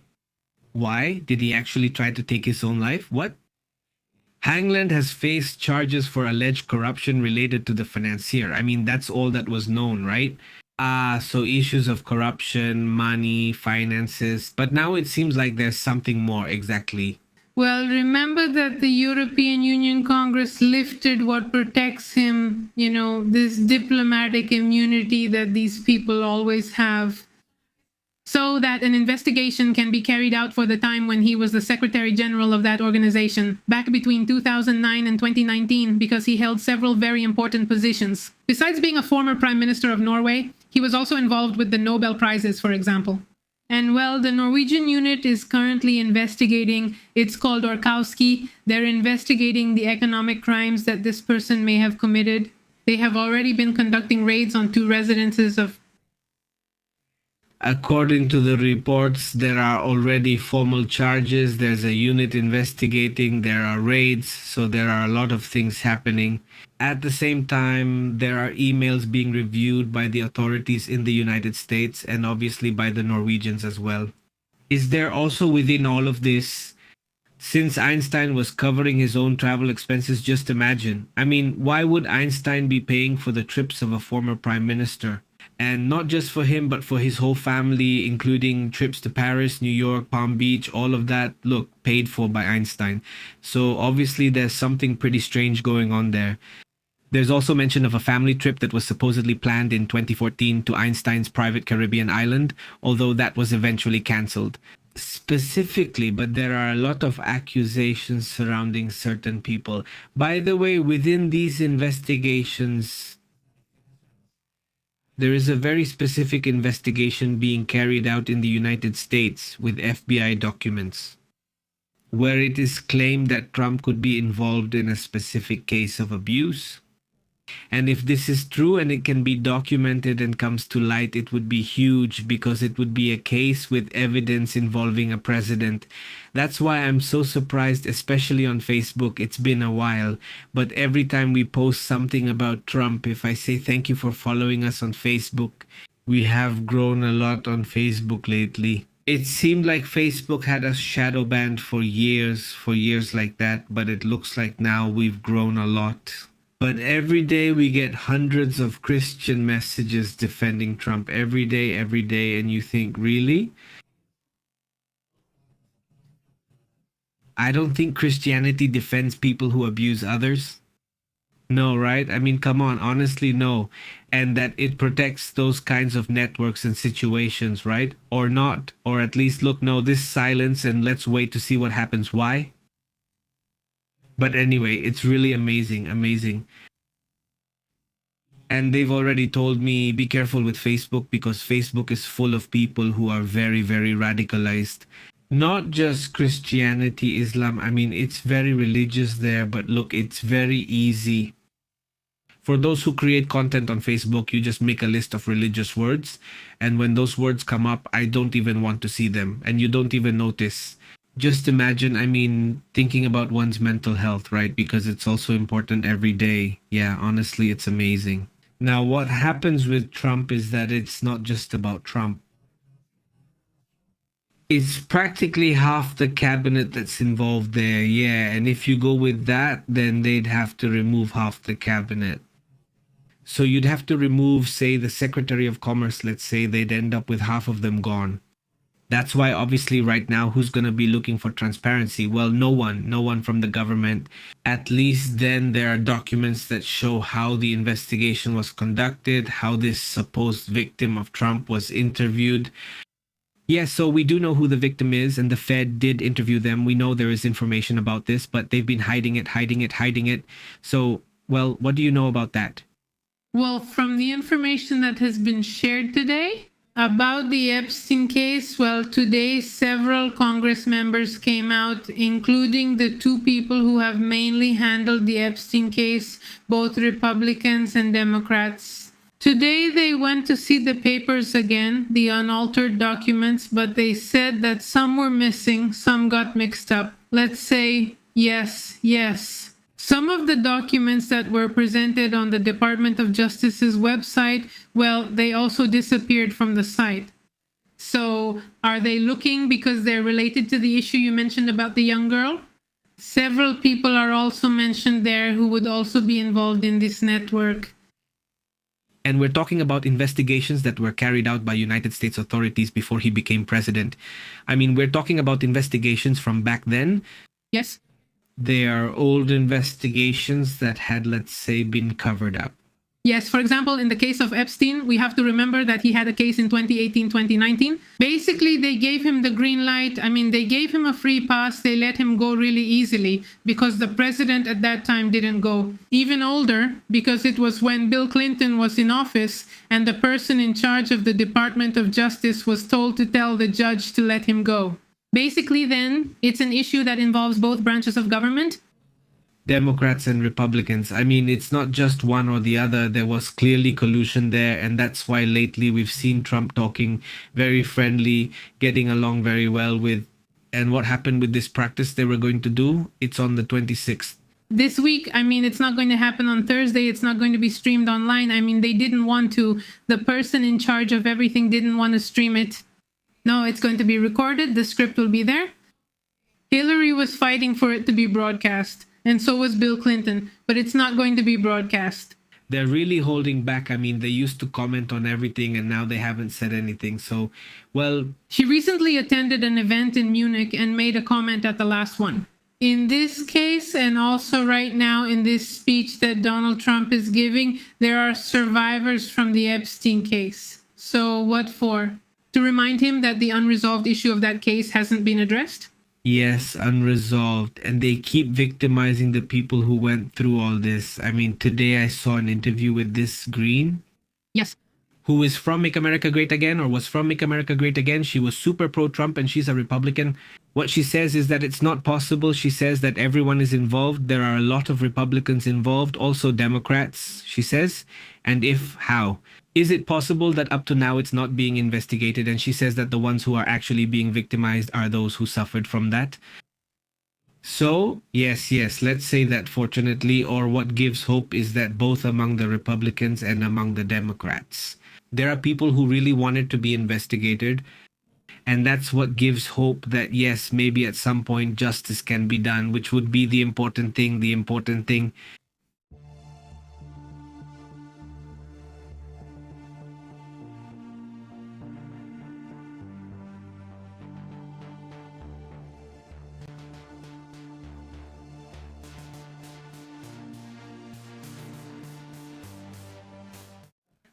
Why? Did he actually try to take his own life? What? Hangland has faced charges for alleged corruption related to the financier. I mean, that's all that was known, right? So issues of corruption, money, finances. But now it seems like there's something more exactly. Well, remember that the European Union Congress lifted what protects him, this diplomatic immunity that these people always have, so that an investigation can be carried out for the time when he was the Secretary General of that organization, back between 2009 and 2019, because he held several very important positions. Besides being a former Prime Minister of Norway, he was also involved with the Nobel Prizes, for example. And well, the Norwegian unit is currently investigating. It's called Orkowski. They're investigating the economic crimes that this person may have committed. They have already been conducting raids on 2 residences of... According to the reports, there are already formal charges. There's a unit investigating. There are raids. So there are a lot of things happening. At the same time, there are emails being reviewed by the authorities in the United States and obviously by the Norwegians as well. Is there also within all of this, since Einstein was covering his own travel expenses, just imagine. I mean, why would Einstein be paying for the trips of a former prime minister? And not just for him, but for his whole family, including trips to Paris, New York, Palm Beach, all of that, look, paid for by Einstein. So obviously there's something pretty strange going on there. There's also mention of a family trip that was supposedly planned in 2014 to Einstein's private Caribbean island, although that was eventually cancelled. Specifically, but there are a lot of accusations surrounding certain people. By the way, within these investigations, there is a very specific investigation being carried out in the United States with FBI documents, where it is claimed that Trump could be involved in a specific case of abuse. And if this is true and it can be documented and comes to light, it would be huge because it would be a case with evidence involving a president. That's why I'm so surprised, especially on Facebook. It's been a while, but every time we post something about Trump, if I say thank you for following us on Facebook, we have grown a lot on Facebook lately. It seemed like Facebook had us shadow banned for years like that, but it looks like now we've grown a lot. But every day we get hundreds of Christian messages defending Trump every day, and you think, really? I don't think Christianity defends people who abuse others. No, right? I mean, come on, honestly, no. And that it protects those kinds of networks and situations, right? Or not. Or at least, look, no, this silence and let's wait to see what happens. Why? But anyway, it's really amazing. And they've already told me, be careful with Facebook because Facebook is full of people who are very, very radicalized. Not just Christianity, Islam. I mean, it's very religious there, but look, it's very easy. For those who create content on Facebook, you just make a list of religious words. And when those words come up, I don't even want to see them. And you don't even notice. Just imagine, I mean, thinking about one's mental health, right? Because it's also important every day. Yeah, honestly, it's amazing. Now, what happens with Trump is that it's not just about Trump. It's practically half the cabinet that's involved there, yeah. And if you go with that, then they'd have to remove half the cabinet. So you'd have to remove, say, the Secretary of Commerce, let's say, they'd end up with half of them gone. That's why obviously right now who's going to be looking for transparency? Well, no one from the government. At least then there are documents that show how the investigation was conducted, how this supposed victim of Trump was interviewed. Yes, so we do know who the victim is, and the Fed did interview them. We know there is information about this, but they've been hiding it. So, well, what do you know about that? Well, from the information that has been shared today about the Epstein case, well, today several Congress members came out, including the two people who have mainly handled the Epstein case, both Republicans and Democrats. Today they went to see the papers again, the unaltered documents, but they said that some were missing, some got mixed up. Let's say yes, yes. Some of the documents that were presented on the Department of Justice's website, well, they also disappeared from the site. So are they looking because they're related to the issue you mentioned about the young girl? Several people are also mentioned there who would also be involved in this network. And we're talking about investigations that were carried out by United States authorities before he became president. I mean, we're talking about investigations from back then. Yes. They are old investigations that had, let's say, been covered up. Yes, for example, in the case of Epstein, we have to remember that he had a case in 2018, 2019. Basically, they gave him the green light. I mean, they gave him a free pass. They let him go really easily because the president at that time didn't go. Even older, because it was when Bill Clinton was in office and the person in charge of the Department of Justice was told to tell the judge to let him go. Basically, then, it's an issue that involves both branches of government. Democrats and Republicans. I mean, it's not just one or the other. There was clearly collusion there, and that's why lately we've seen Trump talking very friendly, getting along very well with. And what happened with this practice they were going to do? It's on the 26th. This week, I mean, it's not going to happen on Thursday. It's not going to be streamed online. I mean, they didn't want to. The person in charge of everything didn't want to stream it. No, it's going to be recorded. The script will be there. Hillary was fighting for it to be broadcast. And so was Bill Clinton, but it's not going to be broadcast. They're really holding back. I mean, they used to comment on everything and now they haven't said anything. So, well... She recently attended an event in Munich and made a comment at the last one. In this case, and also right now in this speech that Donald Trump is giving, there are survivors from the Epstein case. So what for? To remind him that the unresolved issue of that case hasn't been addressed? Yes, unresolved. And they keep victimizing the people who went through all this. I mean, today I saw an interview with this Green. Yes. Who is from Make America Great Again, or was from Make America Great Again. She was super pro-Trump and she's a Republican. What she says is that it's not possible. She says that everyone is involved. There are a lot of Republicans involved, also Democrats, she says. And if, how? Is it possible that up to now it's not being investigated? And she says that the ones who are actually being victimized are those who suffered from that. So, yes, let's say that fortunately, or what gives hope is that both among the Republicans and among the Democrats, there are people who really want it to be investigated. And that's what gives hope that, yes, maybe at some point justice can be done, which would be the important thing.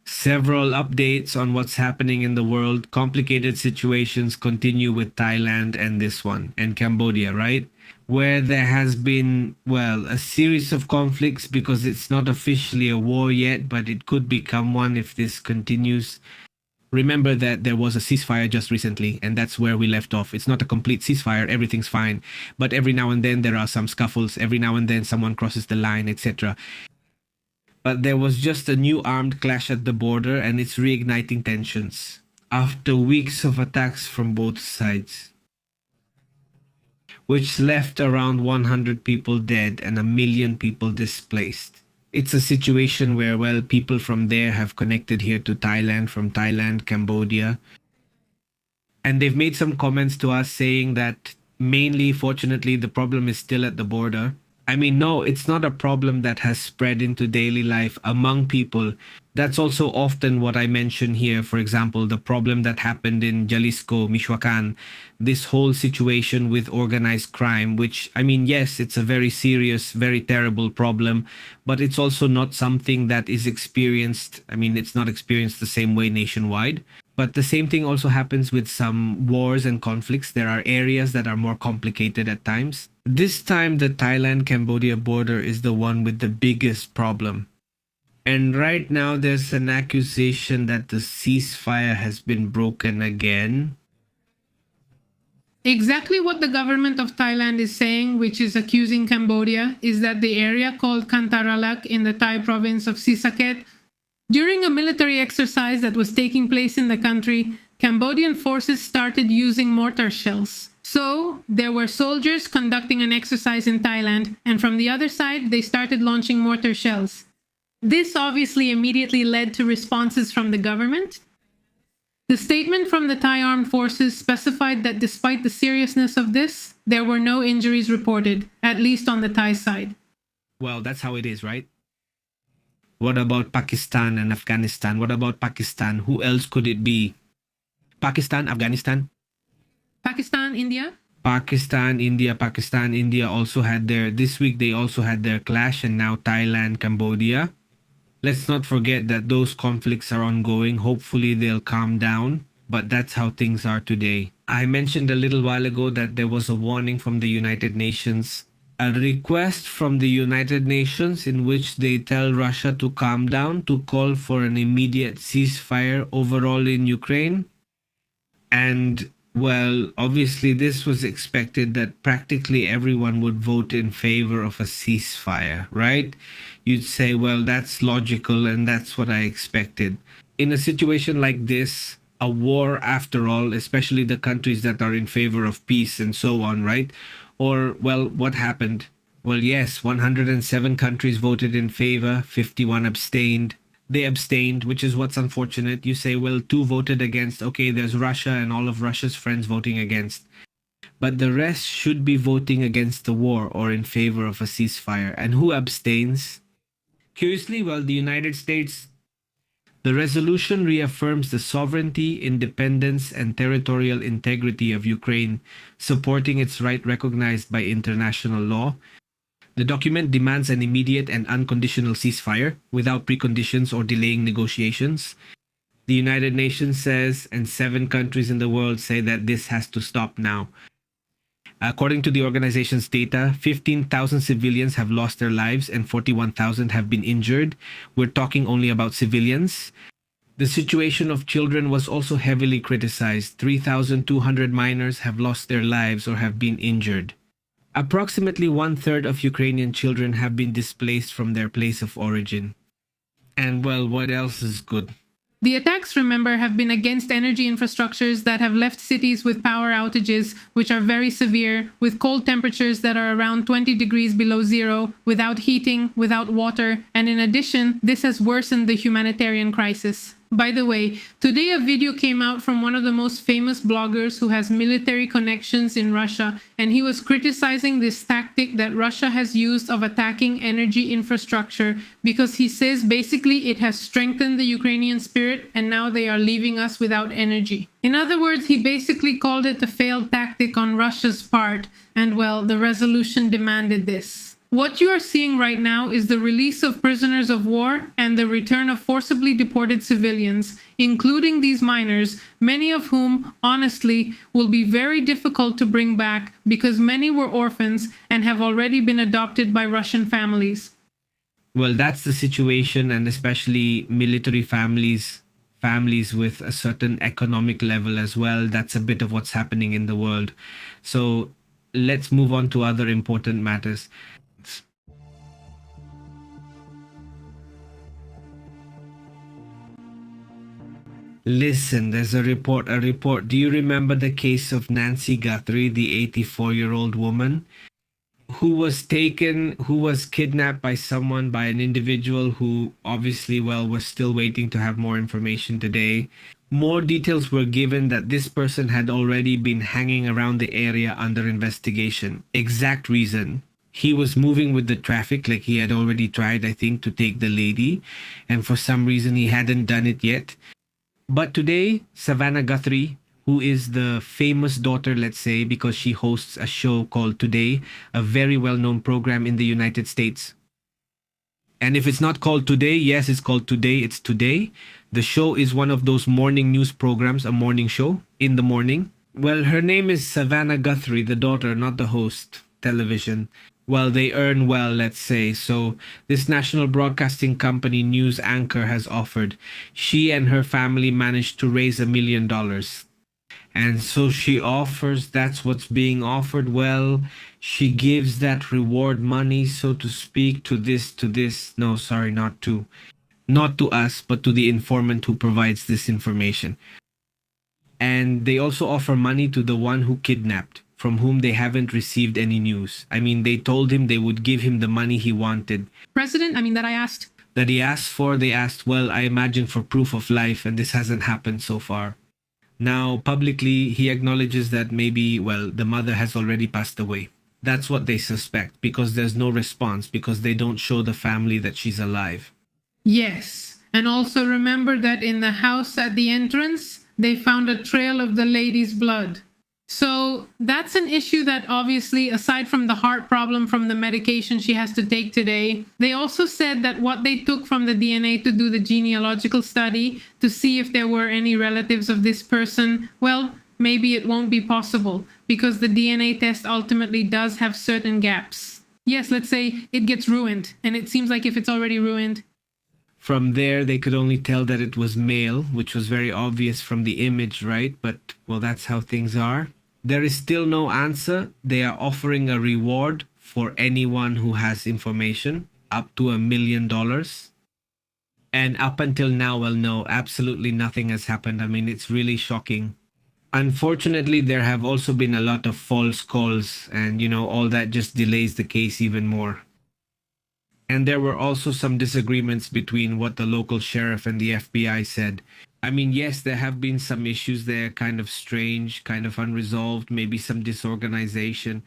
Several updates on what's happening in the world. Complicated situations continue with Thailand and this one, and Cambodia, right? Where there has been, well, a series of conflicts because it's not officially a war yet, but it could become one if this continues. Remember that there was a ceasefire just recently, and that's where we left off. It's not a complete ceasefire, everything's fine. But every now and then there are some scuffles, every now and then someone crosses the line, etc. But there was just a new armed clash at the border and it's reigniting tensions after weeks of attacks from both sides, which left around 100 people dead and 1 million people displaced. It's a situation where, well, people from there have connected here to Thailand, from Thailand, Cambodia. And they've made some comments to us saying that mainly, fortunately, the problem is still at the border. I mean, no, it's not a problem that has spread into daily life among people. That's also often what I mention here. For example, the problem that happened in Jalisco, Michoacan, this whole situation with organized crime, which, I mean, yes, it's a very serious, very terrible problem, but it's also not something that is experienced. I mean, it's not experienced the same way nationwide. But the same thing also happens with some wars and conflicts. There are areas that are more complicated at times. This time, the Thailand Cambodia border is the one with the biggest problem. And right now, there's an accusation that the ceasefire has been broken again. Exactly what the government of Thailand is saying, which is accusing Cambodia, is that the area called Kantaralak in the Thai province of Sisaket, during a military exercise that was taking place in the country, Cambodian forces started using mortar shells. So, there were soldiers conducting an exercise in Thailand, and from the other side, they started launching mortar shells. This obviously immediately led to responses from the government. The statement from the Thai armed forces specified that despite the seriousness of this, there were no injuries reported, at least on the Thai side. Well, that's how it is, right? What about Pakistan and Afghanistan? What about Pakistan? Who else could it be? Pakistan, Afghanistan? Pakistan, India? Pakistan, India also had this week they also had their clash, and now Thailand, Cambodia. Let's not forget that those conflicts are ongoing. Hopefully they'll calm down, but that's how things are today. I mentioned a little while ago that there was a warning from the United Nations, a request from the United Nations in which they tell Russia to calm down, to call for an immediate ceasefire overall in Ukraine. And well, obviously, this was expected that practically everyone would vote in favor of a ceasefire, right? You'd say, well, that's logical and that's what I expected. In a situation like this, a war after all, especially the countries that are in favor of peace and so on, right? Or, well, what happened? Well, yes, 107 countries voted in favor, 51 abstained. They abstained, which is what's unfortunate. You say, well, 2 voted against. Okay, there's Russia and all of Russia's friends voting against. But the rest should be voting against the war or in favor of a ceasefire. And who abstains? Curiously, well, the United States. The resolution reaffirms the sovereignty, independence, and territorial integrity of Ukraine, supporting its right recognized by international law. The document demands an immediate and unconditional ceasefire without preconditions or delaying negotiations. The United Nations says, and 7 countries in the world say that this has to stop now. According to the organization's data, 15,000 civilians have lost their lives and 41,000 have been injured. We're talking only about civilians. The situation of children was also heavily criticized. 3,200 minors have lost their lives or have been injured. Approximately 1/3 of Ukrainian children have been displaced from their place of origin. And well, what else is good? The attacks, remember, have been against energy infrastructures that have left cities with power outages, which are very severe, with cold temperatures that are around 20 degrees below zero, without heating, without water, and in addition, this has worsened the humanitarian crisis. By the way, today a video came out from one of the most famous bloggers who has military connections in Russia, and he was criticizing this tactic that Russia has used of attacking energy infrastructure because he says basically it has strengthened the Ukrainian spirit and now they are leaving us without energy. In other words, he basically called it a failed tactic on Russia's part, and well, the resolution demanded this. What you are seeing right now is the release of prisoners of war and the return of forcibly deported civilians, including these minors, many of whom, honestly, will be very difficult to bring back because many were orphans and have already been adopted by Russian families. Well, that's the situation, and especially military families with a certain economic level as well. That's a bit of what's happening in the world. So let's move on to other important matters. Listen, there's a report. Do you remember the case of Nancy Guthrie, the 84-year-old woman who was kidnapped by an individual who obviously, well, was still waiting to have more information today. More details were given that this person had already been hanging around the area under investigation. Exact reason: He was moving with the traffic, like he had already tried, I think, to take the lady, and for some reason he hadn't done it yet. But today, Savannah Guthrie, who is the famous daughter, let's say, because she hosts a show called Today, a very well known program in the United States. And if it's not called Today, yes, it's called Today, it's Today. The show is one of those morning news programs, a morning show in the morning. Well, her name is Savannah Guthrie, the daughter, not the host, television. Well, they earn well, let's say. So, this national broadcasting company news anchor has offered. She and her family managed to raise $1 million. And so she offers, that's what's being offered. Well, she gives that reward money, so to speak, to this. No, sorry, not to us, but to the informant who provides this information. And they also offer money to the one who kidnapped, from whom they haven't received any news. I mean, they told him they would give him the money he wanted. That I asked. That he asked for, they asked, well, I imagine for proof of life, and this hasn't happened so far. Now, publicly, he acknowledges that maybe, well, the mother has already passed away. That's what they suspect, because there's no response, because they don't show the family that she's alive. Yes. And also remember that in the house at the entrance, they found a trail of the lady's blood. So that's an issue that obviously, aside from the heart problem from the medication she has to take today, they also said that what they took from the DNA to do the genealogical study to see if there were any relatives of this person, well, maybe it won't be possible because the DNA test ultimately does have certain gaps. Yes, let's say it gets ruined, and it seems like if it's already ruined. From there, they could only tell that it was male, which was very obvious from the image, right? But, well, that's how things are. There is still no answer. They are offering a reward for anyone who has information, up to $1 million. And up until now, well, no, absolutely nothing has happened. I mean, it's really shocking. Unfortunately, there have also been a lot of false calls, and, all that just delays the case even more. And there were also some disagreements between what the local sheriff and the FBI said. I mean, yes, there have been some issues there, kind of strange, kind of unresolved, maybe some disorganization.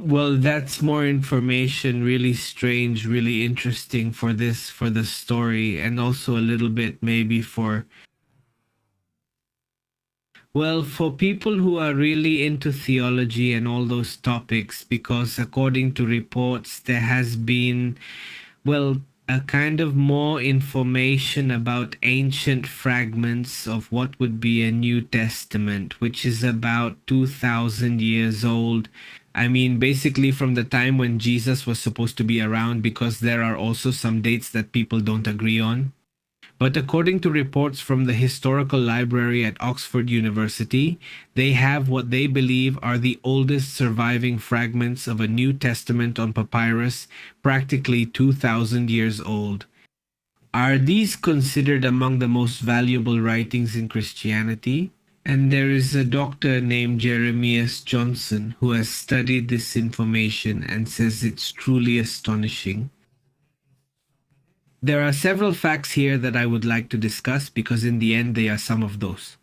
Well, that's more information, really strange, really interesting for the story, and also a little bit maybe for people who are really into theology and all those topics, because according to reports, there has been, a kind of more information about ancient fragments of what would be a New Testament, which is about 2,000 years old. I mean, basically from the time when Jesus was supposed to be around, because there are also some dates that people don't agree on. But according to reports from the Historical Library at Oxford University, they have what they believe are the oldest surviving fragments of a New Testament on papyrus, practically 2,000 years old. Are these considered among the most valuable writings in Christianity? And there is a doctor named Jeremias Johnson who has studied this information and says it's truly astonishing. There are several facts here that I would like to discuss because in the end they are some of those.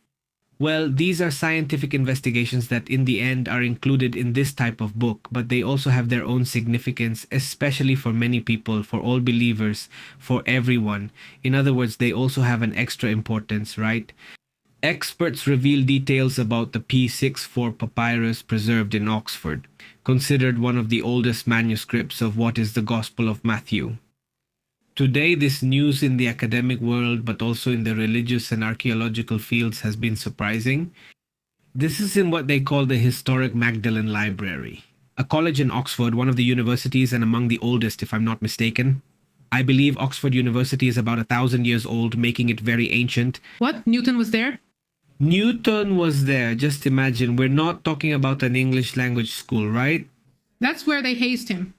Well, these are scientific investigations that in the end are included in this type of book, but they also have their own significance, especially for many people, for all believers, for everyone. In other words, they also have an extra importance, right? Experts reveal details about the P64 papyrus preserved in Oxford, considered one of the oldest manuscripts of what is the Gospel of Matthew. Today, this news in the academic world, but also in the religious and archaeological fields, has been surprising. This is in what they call the Historic Magdalen Library, a college in Oxford, one of the universities and among the oldest, if I'm not mistaken. I believe Oxford University is about 1,000 years old, making it very ancient. What? Newton was there? Newton was there. Just imagine, we're not talking about an English language school, right? That's where they hazed him.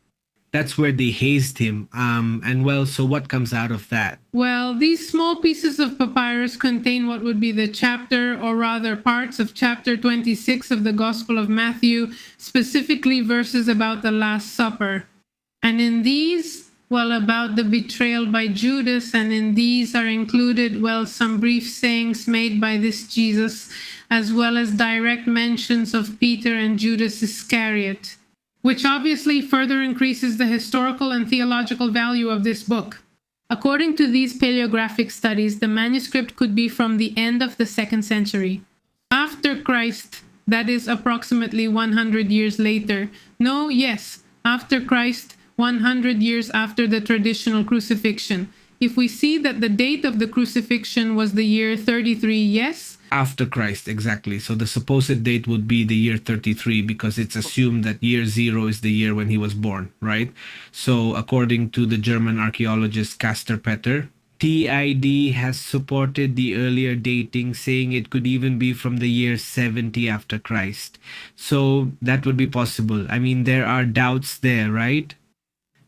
That's where they hazed him. And well, so what comes out of that? Well, these small pieces of papyrus contain what would be the chapter, or rather parts of chapter 26 of the Gospel of Matthew, specifically verses about the Last Supper. And in these, well, about the betrayal by Judas, and in these are included, well, some brief sayings made by this Jesus, as well as direct mentions of Peter and Judas Iscariot, which obviously further increases the historical and theological value of this book. According to these paleographic studies, the manuscript could be from the end of the 2nd century. After Christ, that is approximately 100 years later. No, yes, after Christ, 100 years after the traditional crucifixion. If we see that the date of the crucifixion was the year 33, yes, After Christ, exactly. So the supposed date would be the year 33 because it's assumed that year 0 is the year when he was born, right? So according to the German archaeologist Castor Petter, TID has supported the earlier dating, saying it could even be from the year 70 after Christ. So that would be possible. I mean, there are doubts there, right?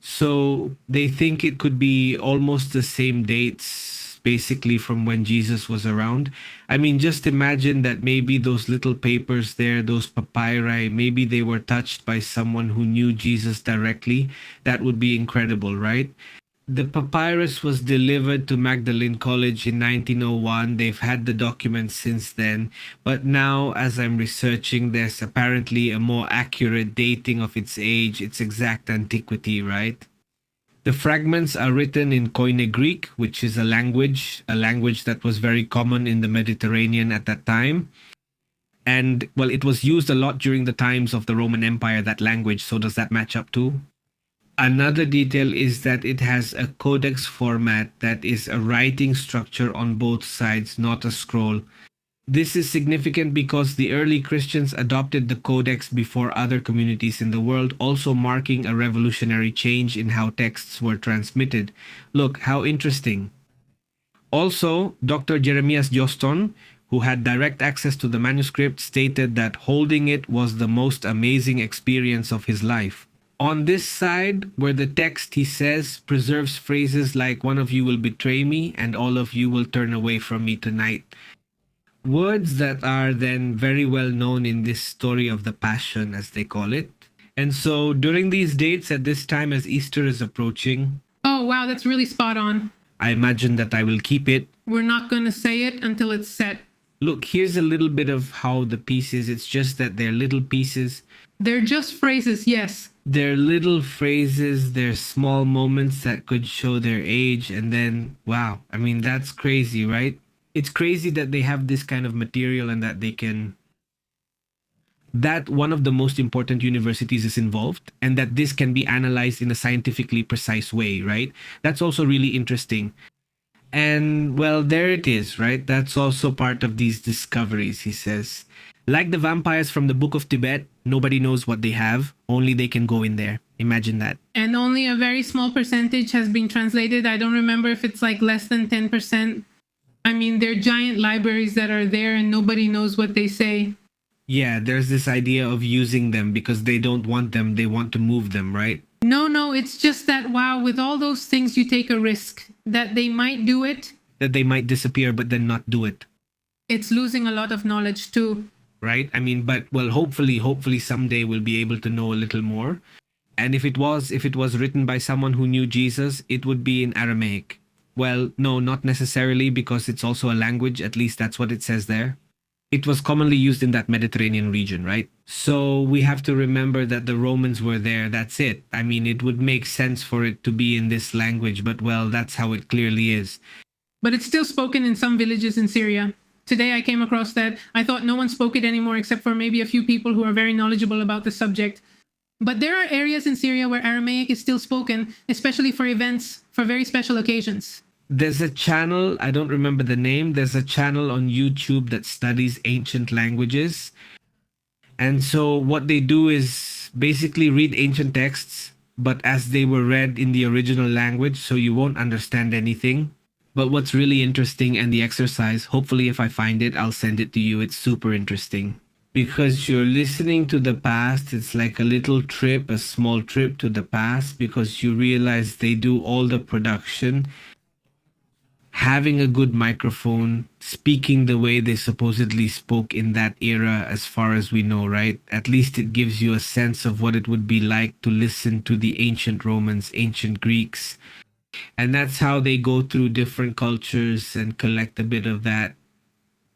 So they think it could be almost the same dates, basically from when Jesus was around. I mean, just imagine that maybe those little papers there, those papyri, maybe they were touched by someone who knew Jesus directly. That would be incredible, right? The papyrus was delivered to Magdalene College in 1901. They've had the documents since then. But now, as I'm researching, there's apparently a more accurate dating of its age, its exact antiquity, right? The fragments are written in Koine Greek, which is a language that was very common in the Mediterranean at that time. And, well, it was used a lot during the times of the Roman Empire, that language. So does that match up too? Another detail is that it has a codex format that is a writing structure on both sides, not a scroll. This is significant because the early Christians adopted the codex before other communities in the world, also marking a revolutionary change in how texts were transmitted. Look, how interesting. Also, Dr. Jeremias Joston, who had direct access to the manuscript, stated that holding it was the most amazing experience of his life. On this side, where the text, he says, preserves phrases like, "One of you will betray me, and all of you will turn away from me tonight." Words that are then very well known in this story of the Passion, as they call it. And so during these dates, at this time as Easter is approaching, oh wow, that's really spot on. I imagine that I will keep it. We're not going to say it until it's set. Look, here's a little bit of how the piece is. It's just that they're little pieces. They're just phrases, yes. They're little phrases, they're small moments that could show their age. And then, wow, I mean, that's crazy, right? It's crazy that they have this kind of material and that they can, that one of the most important universities is involved and that this can be analyzed in a scientifically precise way, right? That's also really interesting. And well, there it is, right? That's also part of these discoveries, he says. Like the vampires from the Book of Tibet, nobody knows what they have, only they can go in there. Imagine that. And only a very small percentage has been translated. I don't remember if it's like less than 10%. I mean, they're giant libraries that are there and nobody knows what they say. Yeah, there's this idea of using them because they don't want them, they want to move them, right? No, it's just that, wow, with all those things, you take a risk that they might do it. That they might disappear but then not do it. It's losing a lot of knowledge too. Right? I mean, but well, hopefully someday we'll be able to know a little more. And if it was written by someone who knew Jesus, it would be in Aramaic. Well, no, not necessarily, because it's also a language, at least that's what it says there. It was commonly used in that Mediterranean region, right? So we have to remember that the Romans were there, that's it. I mean, it would make sense for it to be in this language, but well, that's how it clearly is. But it's still spoken in some villages in Syria. Today I came across that. I thought no one spoke it anymore except for maybe a few people who are very knowledgeable about the subject. But there are areas in Syria where Aramaic is still spoken, especially for events, for very special occasions. There's a channel, I don't remember the name, there's a channel on YouTube that studies ancient languages. And so what they do is basically read ancient texts, but as they were read in the original language, so you won't understand anything. But what's really interesting, and the exercise, hopefully if I find it, I'll send it to you. It's super interesting. because you're listening to the past. It's like a little trip, a small trip to the past, because you realize they do all the production, having a good microphone, speaking the way they supposedly spoke in that era, as far as we know, right? At least it gives you a sense of what it would be like to listen to the ancient Romans, ancient Greeks. And that's how they go through different cultures and collect a bit of that.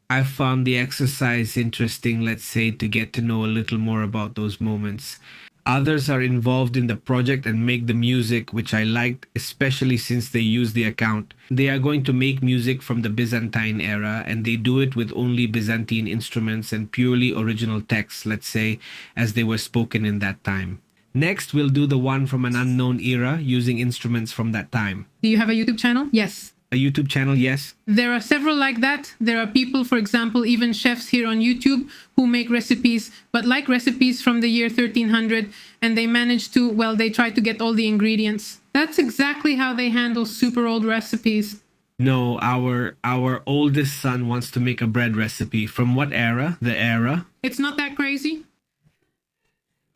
I found the exercise interesting, let's say, to get to know a little more about those moments. Others are involved in the project and make the music, which I liked, especially since they use the account. They are going to make music from the Byzantine era, and they do it with only Byzantine instruments and purely original texts, let's say, as they were spoken in that time. Next, we'll do the one from an unknown era using instruments from that time. Do you have a YouTube channel? Yes. A YouTube channel, yes. There are several like that. There are people, for example, even chefs here on YouTube who make recipes, but like recipes from the year 1300, and they manage to, well, they try to get all the ingredients. That's exactly how they handle super old recipes. No, our oldest son wants to make a bread recipe. From what era? The era. It's not that crazy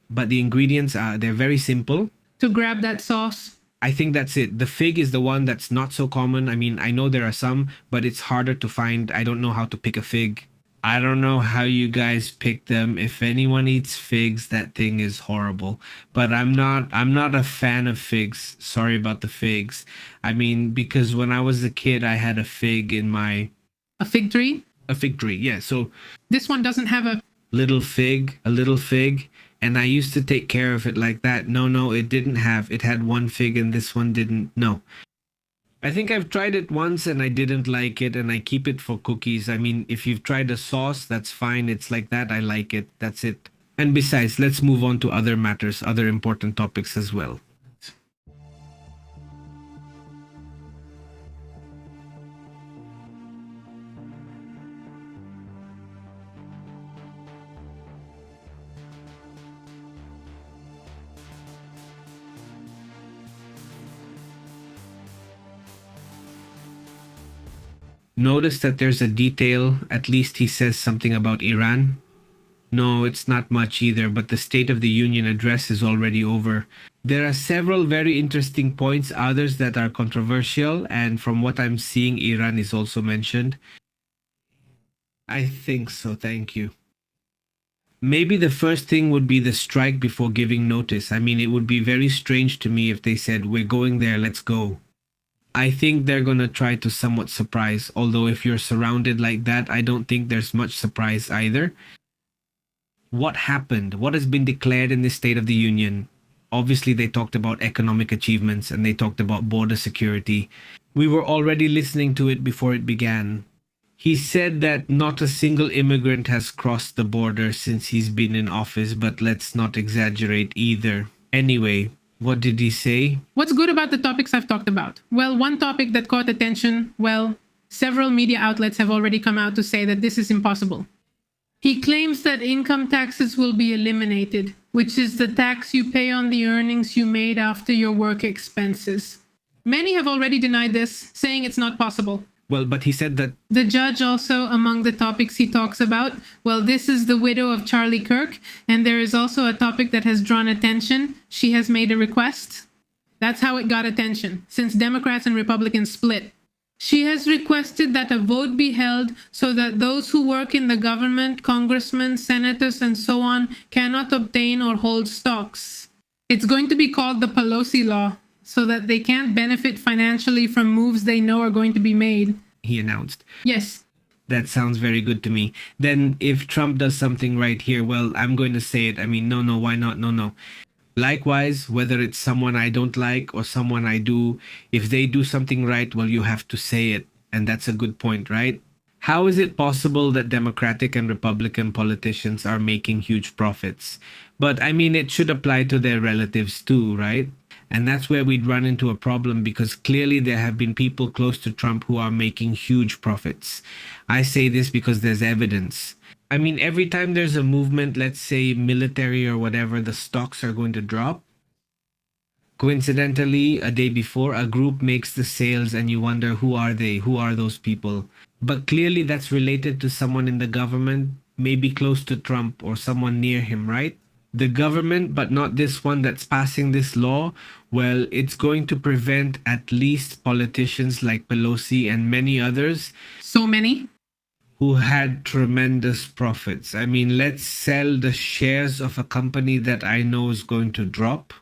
But the ingredients are, they're very simple. to grab that sauce. I think that's it. The fig is the one that's not so common. I mean, I know there are some, but it's harder to find. I don't know how to pick a fig. I don't know how you guys pick them. If anyone eats figs, that thing is horrible. But I'm not a fan of figs. Sorry about the figs. I mean, because when I was a kid, I had a fig in my A fig tree. a fig tree. Yeah, so This one doesn't have a a little fig, and I used to take care of it like that. No, it didn't have. It had one fig and this one didn't. No. I think I've tried it once and I didn't like it, and I keep it for cookies. I mean, if you've tried a sauce, that's fine. It's like that. I like it. That's it. And besides, let's move on to other matters, other important topics as well. Notice that there's a detail. At least he says something about Iran. No, it's not much either, but the State of the Union address is already over. There are several very interesting points, others that are controversial, and from what I'm seeing, Iran is also mentioned. I think so, thank you. Maybe the first thing would be the strike before giving notice. I mean, it would be very strange to me if they said, "We're going there, let's go." I think they're gonna try to somewhat surprise, although if you're surrounded like that, I don't think there's much surprise either. What happened? What has been declared in the State of the Union? Obviously, they talked about economic achievements and they talked about border security. We were already listening to it before it began. He said that not a single immigrant has crossed the border since he's been in office, but let's not exaggerate either. Anyway, what did he say? What's good about the topics I've talked about? Well, one topic that caught attention, well, several media outlets have already come out to say that this is impossible. He claims that income taxes will be eliminated, which is the tax you pay on the earnings you made after your work expenses. Many have already denied this, saying it's not possible. Well, but he said that The judge also, among the topics he talks about, well, this is the widow of Charlie Kirk, and there is also a topic that has drawn attention. She has made a request. That's how it got attention, since Democrats and Republicans split. She has requested that a vote be held so that those who work in the government, congressmen, senators, and so on, cannot obtain or hold stocks. It's going to be called the Pelosi Law, so that they can't benefit financially from moves they know are going to be made. he announced. Yes. That sounds very good to me. Then if Trump does something right here, well, I'm going to say it. I mean, no, why not? No. Likewise, whether it's someone I don't like or someone I do, if they do something right, well, you have to say it. And that's a good point, right? How is it possible that Democratic and Republican politicians are making huge profits? But I mean, it should apply to their relatives too, right? And that's where we'd run into a problem, because clearly there have been people close to Trump who are making huge profits. I say this because there's evidence. I mean, every time there's a movement, let's say military or whatever, the stocks are going to drop. Coincidentally, a day before, a group makes the sales and you wonder, who are they? Who are those people? But clearly that's related to someone in the government. maybe close to Trump or someone near him, right? The government, but not this one that's passing this law, well, it's going to prevent at least politicians like Pelosi and many others So many. who had tremendous profits. I mean, let's sell the shares of a company that I know is going to drop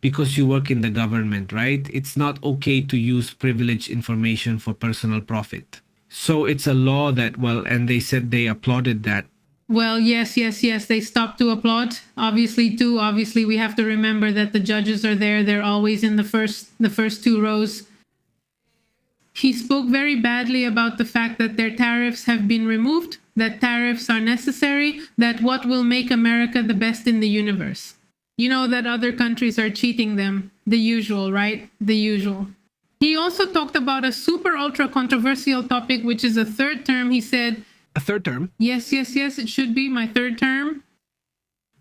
because you work in the government, right? It's not okay to use privileged information for personal profit. So it's a law that, well, and they said they applauded that. Well, yes. They stopped to applaud. Obviously, we have to remember that the judges are there. They're always in the first two rows. He spoke very badly about the fact that their tariffs have been removed, that tariffs are necessary, that what will make America the best in the universe. You know that other countries are cheating them. The usual, right? The usual. He also talked about a super ultra controversial topic, which is a third term. He said, A third term? yes, it should be my third term.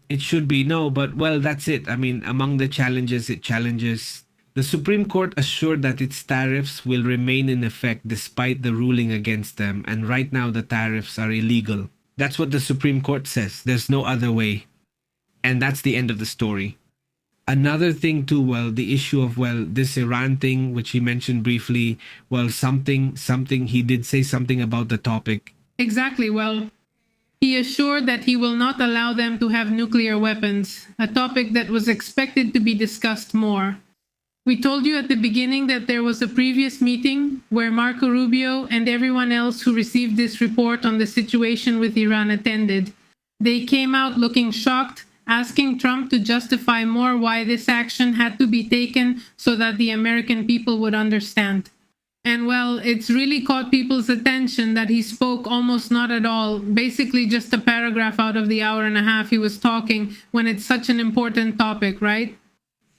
It should be, no, but well, that's it. I mean, among the challenges, it challenges. The Supreme Court assured that its tariffs will remain in effect despite the ruling against them, and right now the tariffs are illegal. That's what the Supreme Court says. There's no other way. And that's the end of the story. Another thing too, well, the issue of, well, this Iran thing, which he mentioned briefly, well, something, he did say something about the topic. Exactly. Well, he assured that he will not allow them to have nuclear weapons, a topic that was expected to be discussed more. We told you at the beginning that there was a previous meeting where Marco Rubio and everyone else who received this report on the situation with Iran attended. They came out looking shocked, asking Trump to justify more why this action had to be taken so that the American people would understand. And well, it's really caught people's attention that he spoke almost not at all, basically just a paragraph out of the hour and a half he was talking when it's such an important topic, right?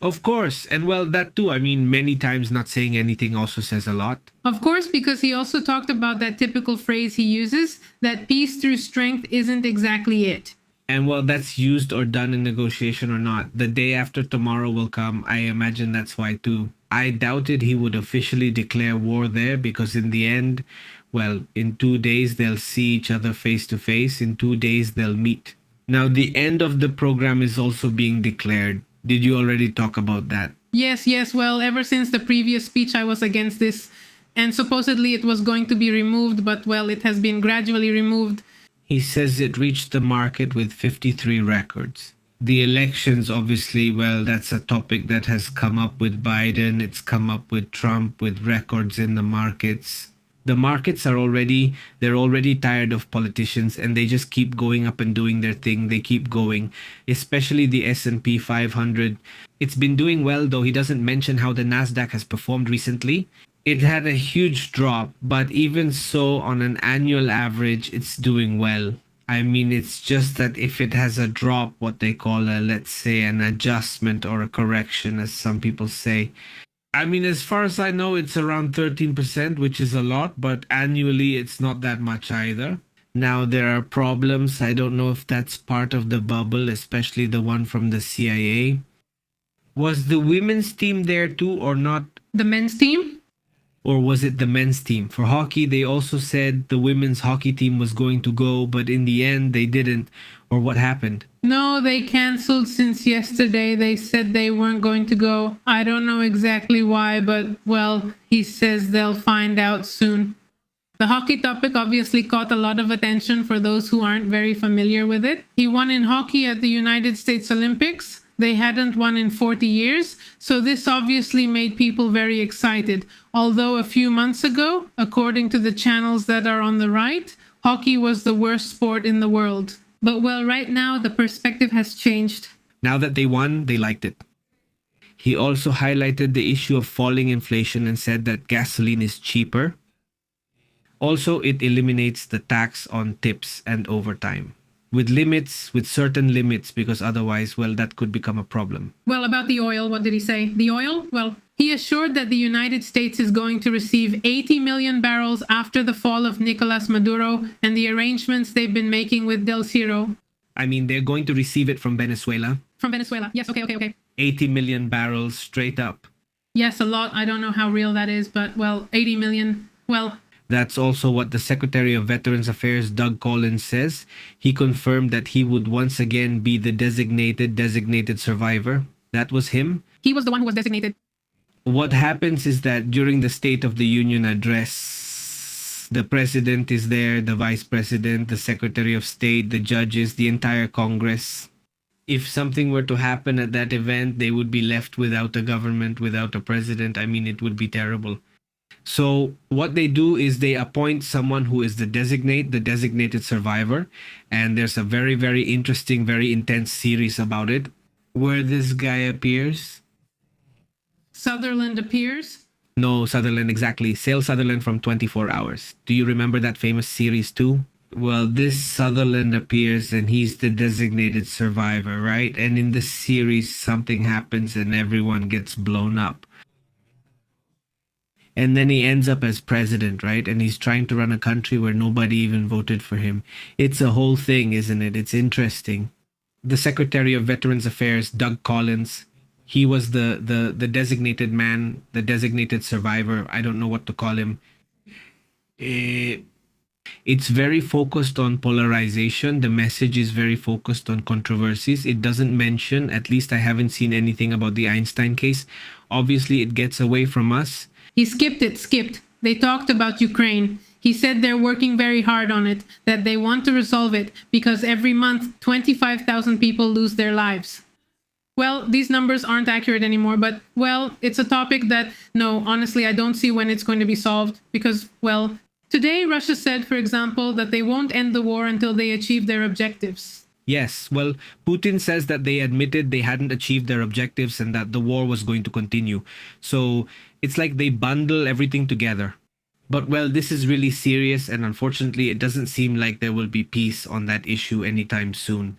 Of course. And well, that too, I mean, many times not saying anything also says a lot. Of course, because he also talked about that typical phrase he uses, that peace through strength isn't exactly it. And well, that's used or done in negotiation or not. The day after tomorrow will come. I imagine that's why too. I doubted he would officially declare war there because in the end, well, in 2 days they'll see each other face to face. In 2 days they'll meet. Now, the end of the program is also being declared. Did you already talk about that? Yes. Well, ever since the previous speech, I was against this. And supposedly it was going to be removed, but well, it has been gradually removed. He says it reached the market with 53 records. The elections, obviously, well, that's a topic that has come up with Biden. It's come up with Trump, with records in the markets. The markets are they're already tired of politicians and they just keep going up and doing their thing. They keep going, especially the S&P 500. It's been doing well, though. He doesn't mention how the Nasdaq has performed recently. It had a huge drop, but even so, on an annual average, it's doing well. I mean, it's just that if it has a drop, what they call let's say, an adjustment or a correction, as some people say. I mean, as far as I know, it's around 13%, which is a lot, but annually, it's not that much either. Now, there are problems. I don't know if that's part of the bubble, especially the one from the CIA. Was the women's team there too or not? The men's team? Or was it the men's team? For hockey, they also said the women's hockey team was going to go, but in the end, they didn't. Or what happened? No, they canceled since yesterday. They said they weren't going to go. I don't know exactly why, but well, he says they'll find out soon. The hockey topic obviously caught a lot of attention for those who aren't very familiar with it. He won in hockey at the United States Olympics. They hadn't won in 40 years, so this obviously made people very excited. Although a few months ago, according to the channels that are on the right, hockey was the worst sport in the world. But well, right now, the perspective has changed. Now that they won, they liked it. He also highlighted the issue of falling inflation and said that gasoline is cheaper. Also, it eliminates the tax on tips and overtime. With certain limits, because otherwise, well, that could become a problem. Well, about the oil, what did he say? The oil? Well, he assured that the United States is going to receive 80 million barrels after the fall of Nicolas Maduro and the arrangements they've been making with Del Ciro. I mean, they're going to receive it from Venezuela. From Venezuela. Yes, okay. 80 million barrels straight up. Yes, a lot. I don't know how real that is, but well, 80 million. Well, That's also what the Secretary of Veterans Affairs, Doug Collins, says. He confirmed that he would once again be the designated survivor. That was him. He was the one who was designated. What happens is that during the State of the Union address, the president is there, the vice president, the secretary of state, the judges, the entire Congress. If something were to happen at that event, they would be left without a government, without a president. I mean, it would be terrible. So what they do is they appoint someone who is the designated survivor. And there's a very, very interesting, very intense series about it, where this guy appears. Sutherland appears. No, Sutherland, exactly. Sale Sutherland from 24 Hours. Do you remember that famous series too? Well, this Sutherland appears and he's the designated survivor, right? And in the series, something happens and everyone gets blown up. And then he ends up as president, right? And he's trying to run a country where nobody even voted for him. It's a whole thing, isn't it? It's interesting. The Secretary of Veterans Affairs, Doug Collins, he was the designated man, the designated survivor. I don't know what to call him. It's very focused on polarization. The message is very focused on controversies. It doesn't mention, at least I haven't seen anything about the Einstein case. Obviously, it gets away from us. He skipped. They talked about Ukraine. He said they're working very hard on it, that they want to resolve it because every month 25,000 people lose their lives. Well, these numbers aren't accurate anymore, but, well, it's a topic that, no, honestly, I don't see when it's going to be solved because, well, today Russia said, for example, that they won't end the war until they achieve their objectives. Yes, well, Putin says that they admitted they hadn't achieved their objectives and that the war was going to continue. So it's like they bundle everything together. But, well, this is really serious, and unfortunately, it doesn't seem like there will be peace on that issue anytime soon.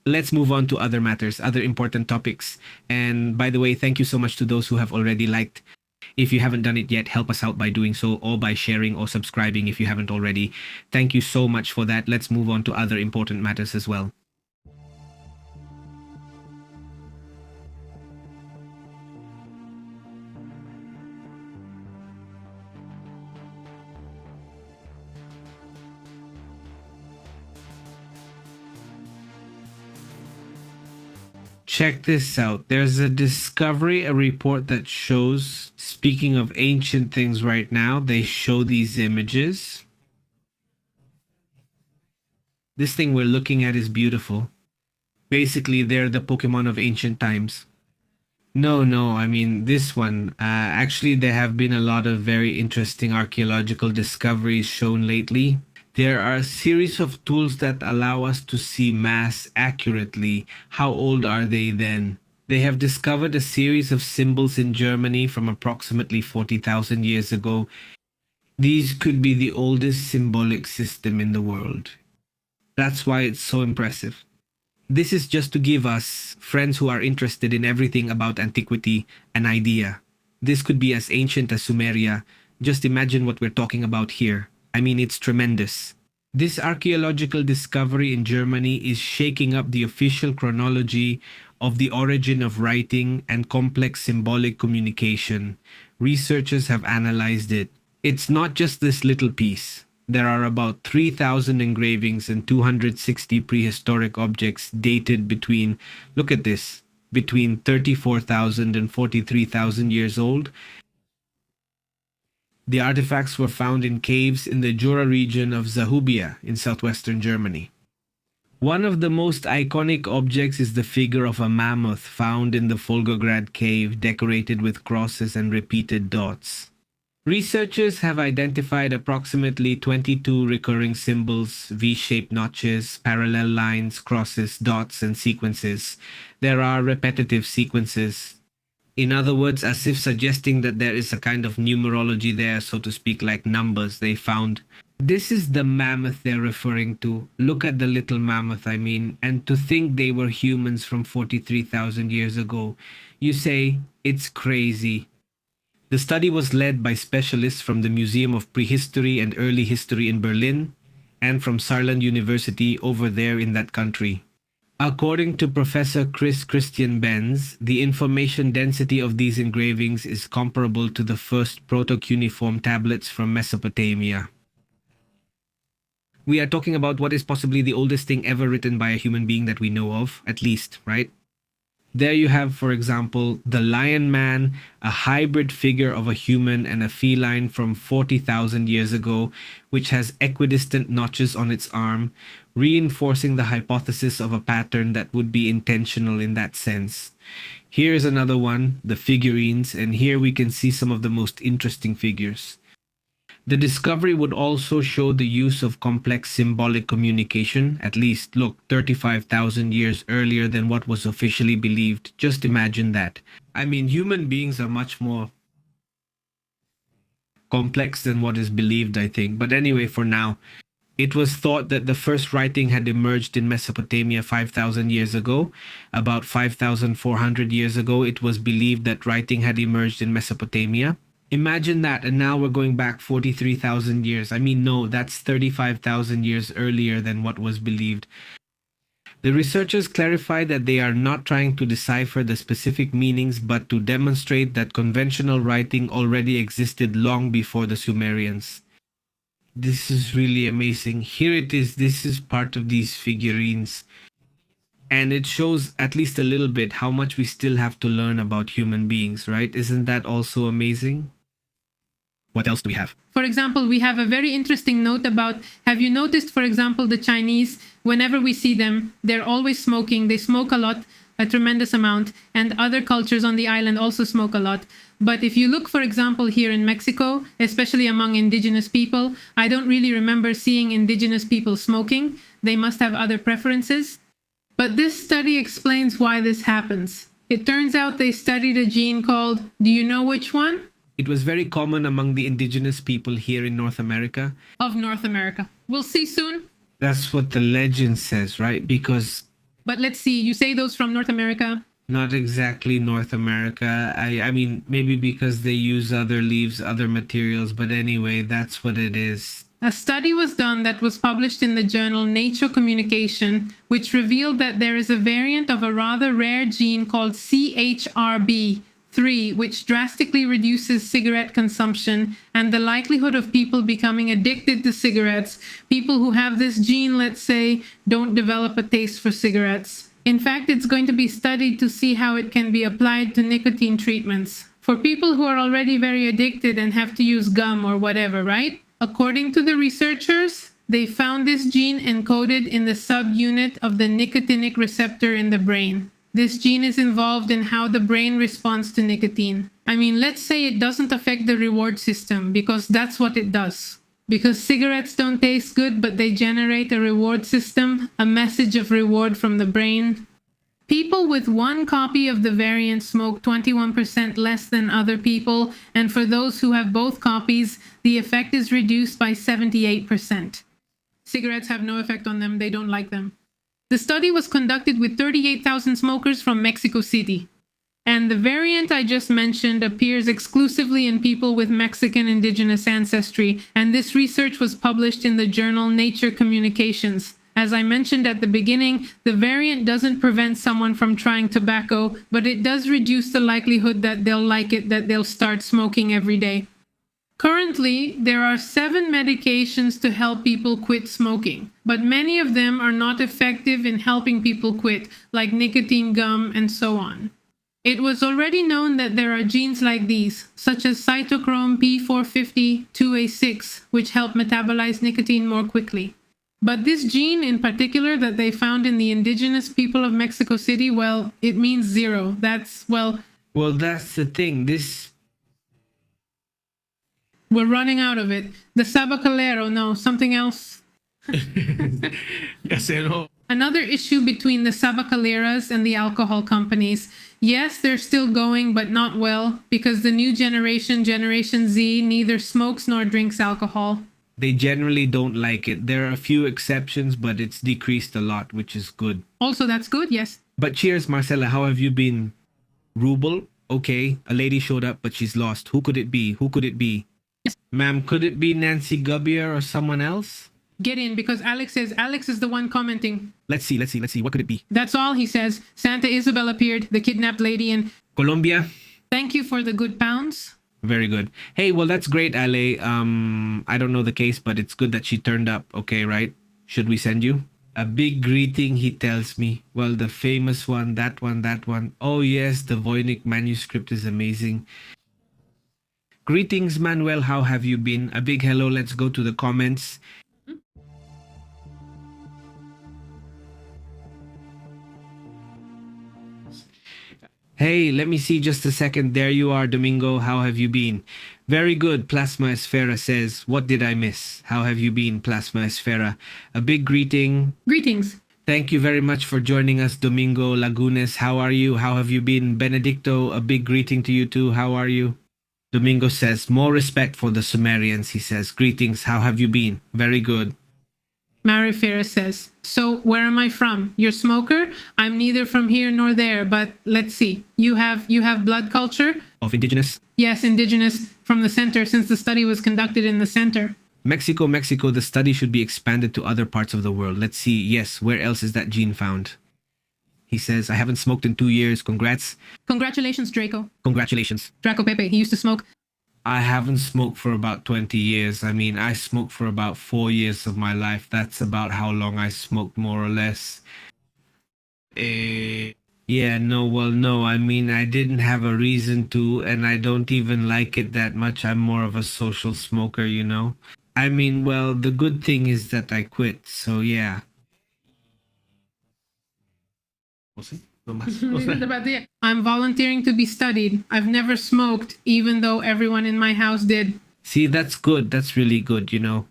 Let's move on to other matters, other important topics. And by the way, thank you so much to those who have already liked. If you haven't done it yet, help us out by doing so, or by sharing or subscribing if you haven't already. Thank you so much for that. Let's move on to other important matters as well. Check this out. There's a discovery, a report that shows, speaking of ancient things right now, they show these images. This thing we're looking at is beautiful. Basically, they're the Pokemon of ancient times. No, I mean this one. Actually, there have been a lot of very interesting archaeological discoveries shown lately. There are a series of tools that allow us to see mass accurately. How old are they then? They have discovered a series of symbols in Germany from approximately 40,000 years ago. These could be the oldest symbolic system in the world. That's why it's so impressive. This is just to give us, friends who are interested in everything about antiquity, an idea. This could be as ancient as Sumeria. Just imagine what we're talking about here. I mean, it's tremendous. This archaeological discovery in Germany is shaking up the official chronology of the origin of writing and complex symbolic communication. Researchers have analyzed it. It's not just this little piece. There are about 3,000 engravings and 260 prehistoric objects dated between, look at this, between 34,000 and 43,000 years old. The artifacts were found in caves in the Jura region of Zahubia in southwestern Germany. One of the most iconic objects is the figure of a mammoth found in the Volgograd cave, decorated with crosses and repeated dots. Researchers have identified approximately 22 recurring symbols, V-shaped notches, parallel lines, crosses, dots, and sequences. There are repetitive sequences. In other words, as if suggesting that there is a kind of numerology there, so to speak, like numbers they found. This is the mammoth they're referring to. Look at the little mammoth, I mean, and to think they were humans from 43,000 years ago. You say, it's crazy. The study was led by specialists from the Museum of Prehistory and Early History in Berlin and from Saarland University over there in that country. According to Professor Christian Benz, the information density of these engravings is comparable to the first proto-cuneiform tablets from Mesopotamia. We are talking about what is possibly the oldest thing ever written by a human being that we know of, at least, right? There you have, for example, the Lion Man, a hybrid figure of a human and a feline from 40,000 years ago, which has equidistant notches on its arm, reinforcing the hypothesis of a pattern that would be intentional in that sense. Here's another one, the figurines, and here we can see some of the most interesting figures. The discovery would also show the use of complex symbolic communication, at least, look, 35,000 years earlier than what was officially believed. Just imagine that. I mean, human beings are much more complex than what is believed, I think. But anyway, for now, it was thought that the first writing had emerged in Mesopotamia 5,000 years ago. About 5,400 years ago, it was believed that writing had emerged in Mesopotamia. Imagine that, and now we're going back 43,000 years. I mean, no, that's 35,000 years earlier than what was believed. The researchers clarified that they are not trying to decipher the specific meanings, but to demonstrate that conventional writing already existed long before the Sumerians. This is really amazing. Here it is. This is part of these figurines. And it shows at least a little bit how much we still have to learn about human beings, right? Isn't that also amazing? What else do we have? For example, we have a very interesting note about, have you noticed, for example, the Chinese, whenever we see them, they're always smoking. They smoke a lot, a tremendous amount, and other cultures on the island also smoke a lot. But if you look, for example, here in Mexico, especially among indigenous people, I don't really remember seeing indigenous people smoking. They must have other preferences. But this study explains why this happens. It turns out they studied a gene called, do you know which one? It was very common among the indigenous people here in North America. Of North America. We'll see soon. That's what the legend says, right? Because... But let's see, you say those from North America? Not exactly North America. I mean, maybe because they use other leaves, other materials, but anyway, that's what it is. A study was done that was published in the journal Nature Communication, which revealed that there is a variant of a rather rare gene called CHRB3, which drastically reduces cigarette consumption and the likelihood of people becoming addicted to cigarettes. People who have this gene, let's say, don't develop a taste for cigarettes. In fact, it's going to be studied to see how it can be applied to nicotine treatments. For people who are already very addicted and have to use gum or whatever, right? According to the researchers, they found this gene encoded in the subunit of the nicotinic receptor in the brain. This gene is involved in how the brain responds to nicotine. I mean, let's say it doesn't affect the reward system, because that's what it does. Because cigarettes don't taste good, but they generate a reward system, a message of reward from the brain. People with one copy of the variant smoke 21% less than other people, and for those who have both copies, the effect is reduced by 78%. Cigarettes have no effect on them, they don't like them. The study was conducted with 38,000 smokers from Mexico City. And the variant I just mentioned appears exclusively in people with Mexican indigenous ancestry, and this research was published in the journal Nature Communications. As I mentioned at the beginning, the variant doesn't prevent someone from trying tobacco, but it does reduce the likelihood that they'll like it, that they'll start smoking every day. Currently, there are 7 medications to help people quit smoking, but many of them are not effective in helping people quit, like nicotine gum and so on. It was already known that there are genes like these, such as cytochrome P450-2A6, which help metabolize nicotine more quickly. But this gene in particular that they found in the indigenous people of Mexico City, well, it means 0. Well, that's the thing. We're running out of it. The sabacalero, no, something else. Another issue between the sabacaleras and the alcohol companies. Yes, they're still going, but not well, because the new generation, Generation Z, neither smokes nor drinks alcohol. They generally don't like it. There are a few exceptions, but it's decreased a lot, which is good. Also, that's good, yes. But cheers, Marcella. How have you been? Ruble? Okay, a lady showed up, but she's lost. Who could it be? Who could it be? Yes. Ma'am, could it be Nancy Gubier or someone else? Get in, because Alex is the one commenting. Let's see. What could it be? That's all, he says. Santa Isabel appeared, the kidnapped lady, and Colombia. thank you for the good pounds. Very good. Hey, well, that's great, Ale. I don't know the case, but it's good that she turned up. Okay, right? Should we send you? A big greeting, he tells me. Well, the famous one, that one. Oh, yes, the Voynich manuscript is amazing. Greetings, Manuel. How have you been? A big hello. Let's go to the comments. Hey, let me see just a second. There you are, Domingo. How have you been? Very good, Plasma Esfera says. What did I miss? How have you been, Plasma Esfera? A big greeting. Greetings. Thank you very much for joining us, Domingo Lagunes. How are you? How have you been? Benedicto, a big greeting to you too. How are you? Domingo says, more respect for the Sumerians, he says. Greetings, how have you been? Very good. Marifera says, so where am I from? You're smoker? I'm neither from here nor there, but let's see. You have blood culture? Of indigenous? Yes, indigenous from the center, since the study was conducted in the center. Mexico, the study should be expanded to other parts of the world. Let's see. Yes, where else is that gene found? He says, I haven't smoked in 2 years. Congrats. Congratulations, Draco. Congratulations. Draco Pepe, he used to smoke. I haven't smoked for about 20 years. I mean, I smoked for about 4 years of my life. That's about how long I smoked, more or less. Yeah, no. I mean, I didn't have a reason to, and I don't even like it that much. I'm more of a social smoker, you know? I mean, well, the good thing is that I quit, so yeah. I'm volunteering to be studied. I've never smoked, even though everyone in my house did. See, that's good. That's really good, you know.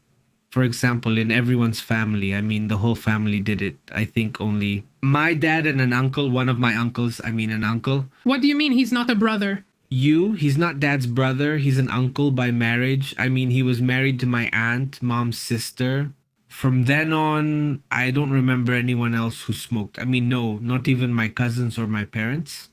For example, in everyone's family, I mean, the whole family did it. I think only my dad and an uncle, one of my uncles, an uncle. What do you mean he's not a brother? He's not dad's brother. He's an uncle by marriage. I mean, he was married to my aunt, mom's sister. From then on, I don't remember anyone else who smoked. I mean, no, not even my cousins or my parents.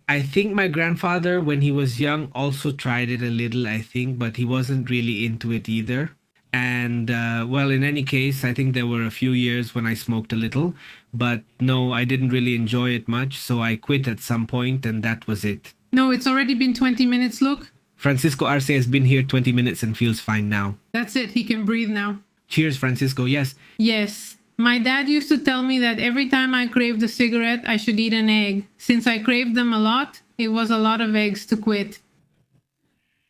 I think my grandfather, when he was young, also tried it a little, I think, but he wasn't really into it either. And, well, in any case, I think there were a few years when I smoked a little. But no, I didn't really enjoy it much, so I quit at some point, and that was it. No, it's already been 20 minutes, look. Francisco Arce has been here 20 minutes and feels fine now. That's it, he can breathe now. Cheers, Francisco, yes. Yes. My dad used to tell me that every time I craved a cigarette, I should eat an egg. Since I craved them a lot, it was a lot of eggs to quit.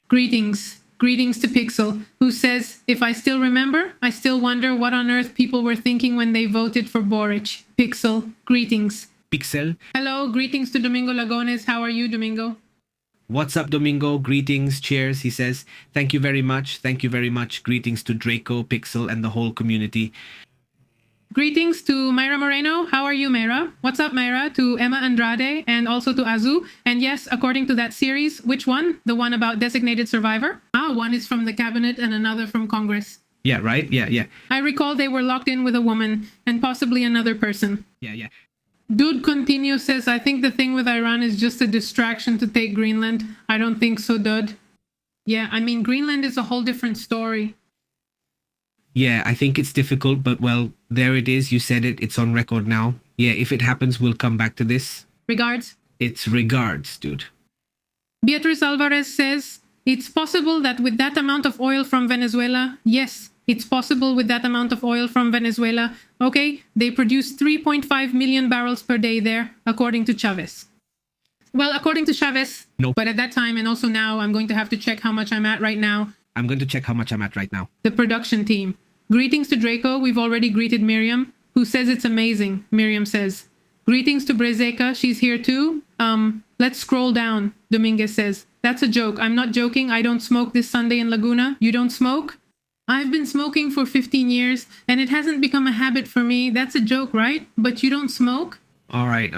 Greetings. Greetings to Pixel, who says, if I still remember, I still wonder what on earth people were thinking when they voted for Boric. Pixel, greetings. Pixel. Hello, greetings to Domingo Lagones. How are you, Domingo? What's up, Domingo? Greetings, cheers, he says. Thank you very much. Greetings to Draco, Pixel, and the whole community. Greetings to Myra Moreno. How are you, Myra? What's up, Myra? To Emma Andrade and also to Azu. And yes, according to that series, which one? The one about designated survivor? One is from the cabinet and another from Congress. Yeah, right? Yeah. I recall they were locked in with a woman and possibly another person. Yeah. Dude Continuo says, I think the thing with Iran is just a distraction to take Greenland. I don't think so, Dude. Yeah, I mean, Greenland is a whole different story. Yeah, I think it's difficult, but well, there it is. You said it. It's on record now. Yeah, if it happens, we'll come back to this. Regards. It's regards, dude. Beatriz Alvarez says, it's possible that with that amount of oil from Venezuela, yes, it's possible with that amount of oil from Venezuela. Okay, they produce 3.5 million barrels per day there, according to Chavez. Well, according to Chavez, no. But at that time and also now, I'm going to have to check how much I'm at right now. I'm going to check how much I'm at right now. The production team. Greetings to Draco. We've already greeted Miriam, who says it's amazing. Miriam says, greetings to Brezeka. She's here too. Let's scroll down. Dominguez says, that's a joke. I'm not joking. I don't smoke this Sunday in Laguna. You don't smoke? I've been smoking for 15 years and it hasn't become a habit for me. That's a joke, right? But you don't smoke? All right.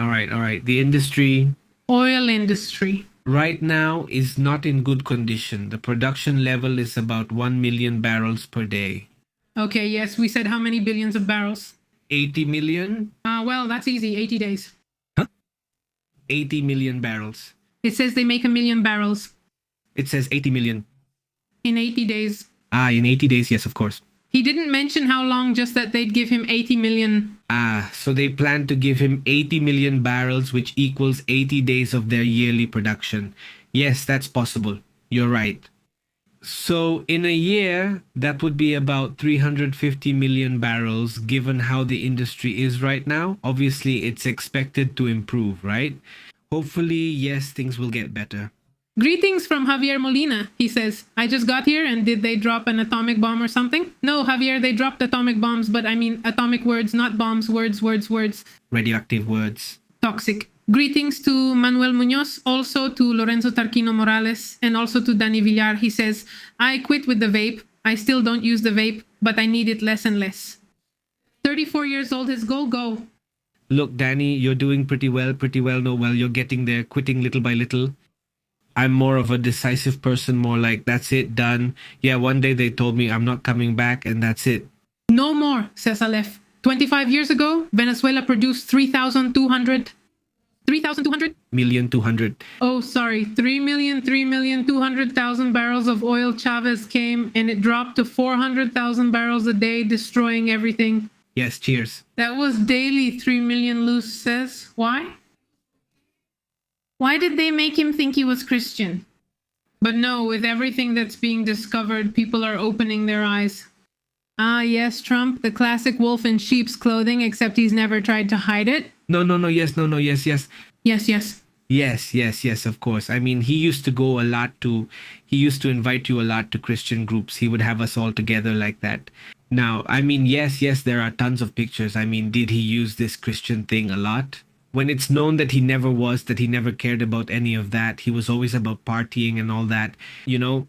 The industry. Oil industry. Right now is not in good condition. The production level is about 1 million barrels per day. Okay, yes, we said how many billions of barrels? 80 million? Well, that's easy. 80 days. Huh? 80 million barrels. It says they make 1 million barrels. It says 80 million. In 80 days. In 80 days, yes, of course. He didn't mention how long, just that they'd give him 80 million. So they plan to give him 80 million barrels, which equals 80 days of their yearly production. Yes, that's possible. You're right. So in a year, that would be about 350 million barrels, given how the industry is right now. Obviously, it's expected to improve, right? Hopefully, yes, things will get better. Greetings from Javier Molina. He says, I just got here, and did they drop an atomic bomb or something? No, Javier, they dropped atomic bombs, but I mean atomic words, not bombs, words. Radioactive words. Toxic. Greetings to Manuel Munoz, also to Lorenzo Tarquino Morales, and also to Danny Villar. He says, I quit with the vape. I still don't use the vape, but I need it less and less. 34 years old is go. Look, Danny, you're doing pretty well. No, well, you're getting there, quitting little by little. I'm more of a decisive person, more like, that's it, done. Yeah, one day they told me I'm not coming back, and that's it. No more, says Aleph. 25 years ago, Venezuela produced 3,200? Million 200. Oh, sorry, 3,200,000 barrels of oil. Chavez came, and it dropped to 400,000 barrels a day, destroying everything. Yes, cheers. That was daily, 3 million loose says. Why? Why did they make him think he was Christian? But no, with everything that's being discovered, people are opening their eyes. Ah, yes, Trump, the classic wolf in sheep's clothing, except he's never tried to hide it. No, yes. Yes. Of course. I mean, he used to invite you a lot to Christian groups. He would have us all together like that. Now, I mean, yes, there are tons of pictures. I mean, did he use this Christian thing a lot? When it's known that he never cared about any of that. He was always about partying and all that. You know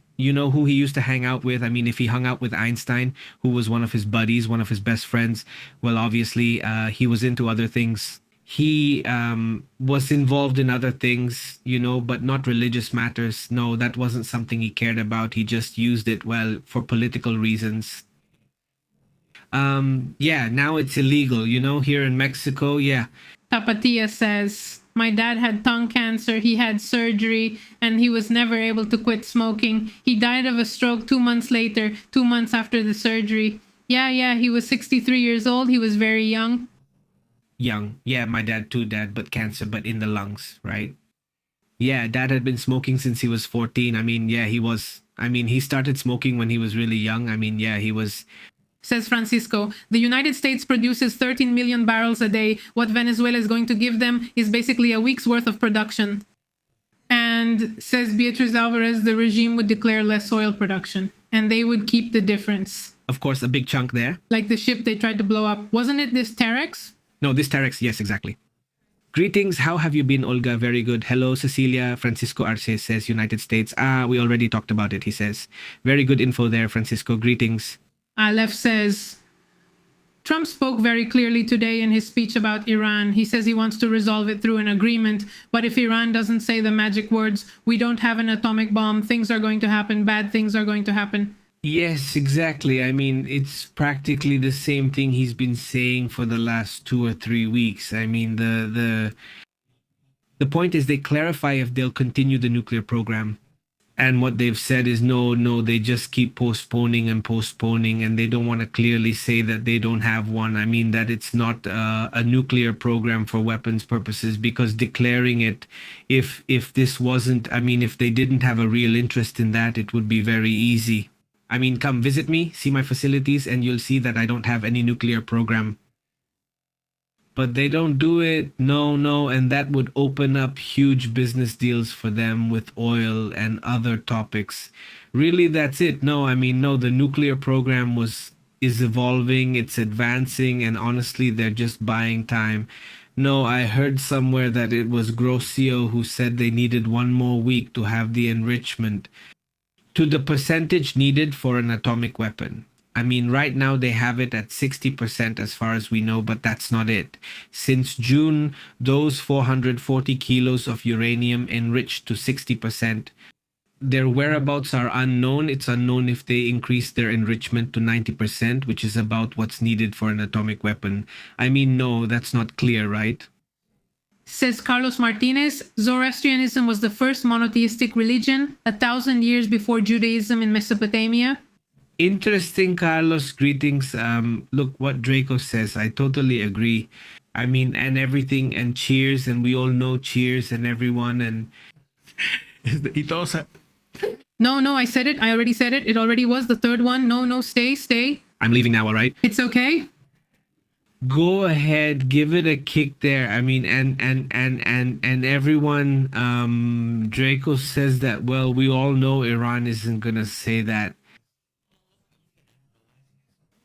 who he used to hang out with? I mean, if he hung out with Einstein, who was one of his buddies, one of his best friends, well, obviously, he was into other things. He was involved in other things, but not religious matters. No, that wasn't something he cared about. He just used it, well, for political reasons. Now it's illegal, here in Mexico, yeah. Tapatia says, my dad had tongue cancer, he had surgery, and he was never able to quit smoking. He died of a stroke 2 months later, 2 months after the surgery. Yeah, he was 63 years old, he was very young. Young, yeah, my dad too, but cancer, but in the lungs, right? Yeah, dad had been smoking since he was 14. I mean, yeah, he started smoking when he was really young. I mean, yeah, he was... Says Francisco, the United States produces 13 million barrels a day. What Venezuela is going to give them is basically a week's worth of production. And says Beatriz Alvarez, the regime would declare less oil production, and they would keep the difference. Of course, a big chunk there. Like the ship they tried to blow up. Wasn't it this Terex? No, this Terex, yes, exactly. Greetings, how have you been, Olga? Very good. Hello, Cecilia. Francisco Arce says United States. We already talked about it, he says. Very good info there, Francisco. Greetings. Aleph says, Trump spoke very clearly today in his speech about Iran. He says he wants to resolve it through an agreement. But if Iran doesn't say the magic words, we don't have an atomic bomb, things are going to happen, bad things are going to happen. Yes, exactly. I mean, it's practically the same thing he's been saying for the last 2 or 3 weeks. I mean, the point is they clarify if they'll continue the nuclear program. And what they've said is no, they just keep postponing, and they don't want to clearly say that they don't have one. I mean, that it's not a nuclear program for weapons purposes, because declaring it, if this wasn't, I mean, if they didn't have a real interest in that, it would be very easy. I mean, come visit me, see my facilities, and you'll see that I don't have any nuclear program. But they don't do it, no, and that would open up huge business deals for them with oil and other topics. Really, that's it. No, I mean, no, the nuclear program is evolving, it's advancing, and honestly, they're just buying time. No, I heard somewhere that it was Grocio who said they needed 1 more week to have the enrichment to the percentage needed for an atomic weapon. I mean, right now they have it at 60% as far as we know, but that's not it. Since June, those 440 kilos of uranium enriched to 60%. Their whereabouts are unknown. It's unknown if they increase their enrichment to 90%, which is about what's needed for an atomic weapon. I mean, no, that's not clear, right? Says Carlos Martinez, Zoroastrianism was the first monotheistic religion 1,000 years before Judaism in Mesopotamia. Interesting, Carlos. Greetings. Look what Draco says. I totally agree. I mean, and everything, and cheers, and we all know cheers, and everyone, and Y todos, No, no, I said it. I already said it. It already was the third one. No, no, stay, stay. I'm leaving now. All right. It's okay. Go ahead, give it a kick there. I mean, and everyone. Draco says that. Well, we all know Iran isn't gonna say that.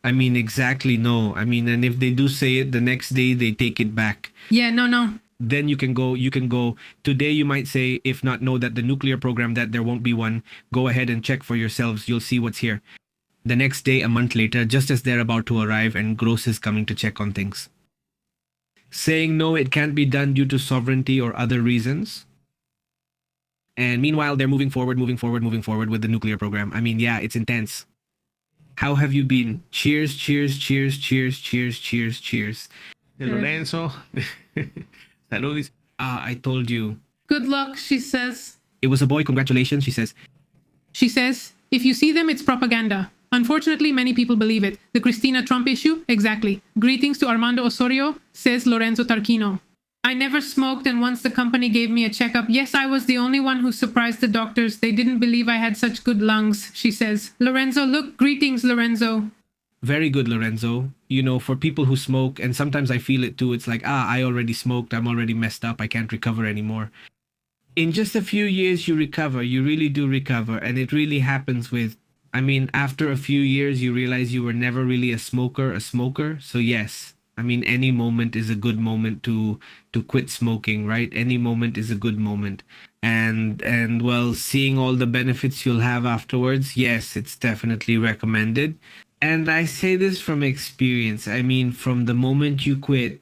I mean, exactly, no. I mean, and if they do say it, the next day they take it back. Yeah, no, no. Then you can go. Today you might say, if not know that the nuclear program, that there won't be one. Go ahead and check for yourselves. You'll see what's here. The next day, a month later, just as they're about to arrive, and Gross is coming to check on things. Saying no, it can't be done due to sovereignty or other reasons. And meanwhile, they're moving forward with the nuclear program. I mean, yeah, it's intense. How have you been? Cheers, cheers, cheers, cheers, cheers, cheers, cheers. de Lorenzo. Salud. I told you. Good luck, she says. It was a boy, congratulations, she says. She says, if you see them, it's propaganda. Unfortunately, many people believe it. The Christina Trump issue? Exactly. Greetings to Armando Osorio, says Lorenzo Tarquino. I never smoked, and once the company gave me a checkup, yes, I was the only one who surprised the doctors. They didn't believe I had such good lungs, she says. Lorenzo, look, greetings, Lorenzo. Very good, Lorenzo. You know, for people who smoke, and sometimes I feel it too, it's like, I already smoked, I'm already messed up, I can't recover anymore. In just a few years, you recover. You really do recover. And it really happens with, I mean, after a few years, you realize you were never really a smoker. So yes, I mean, any moment is a good moment to quit smoking, right? Any moment is a good moment. And well, seeing all the benefits you'll have afterwards, yes, it's definitely recommended. And I say this from experience. I mean, from the moment you quit,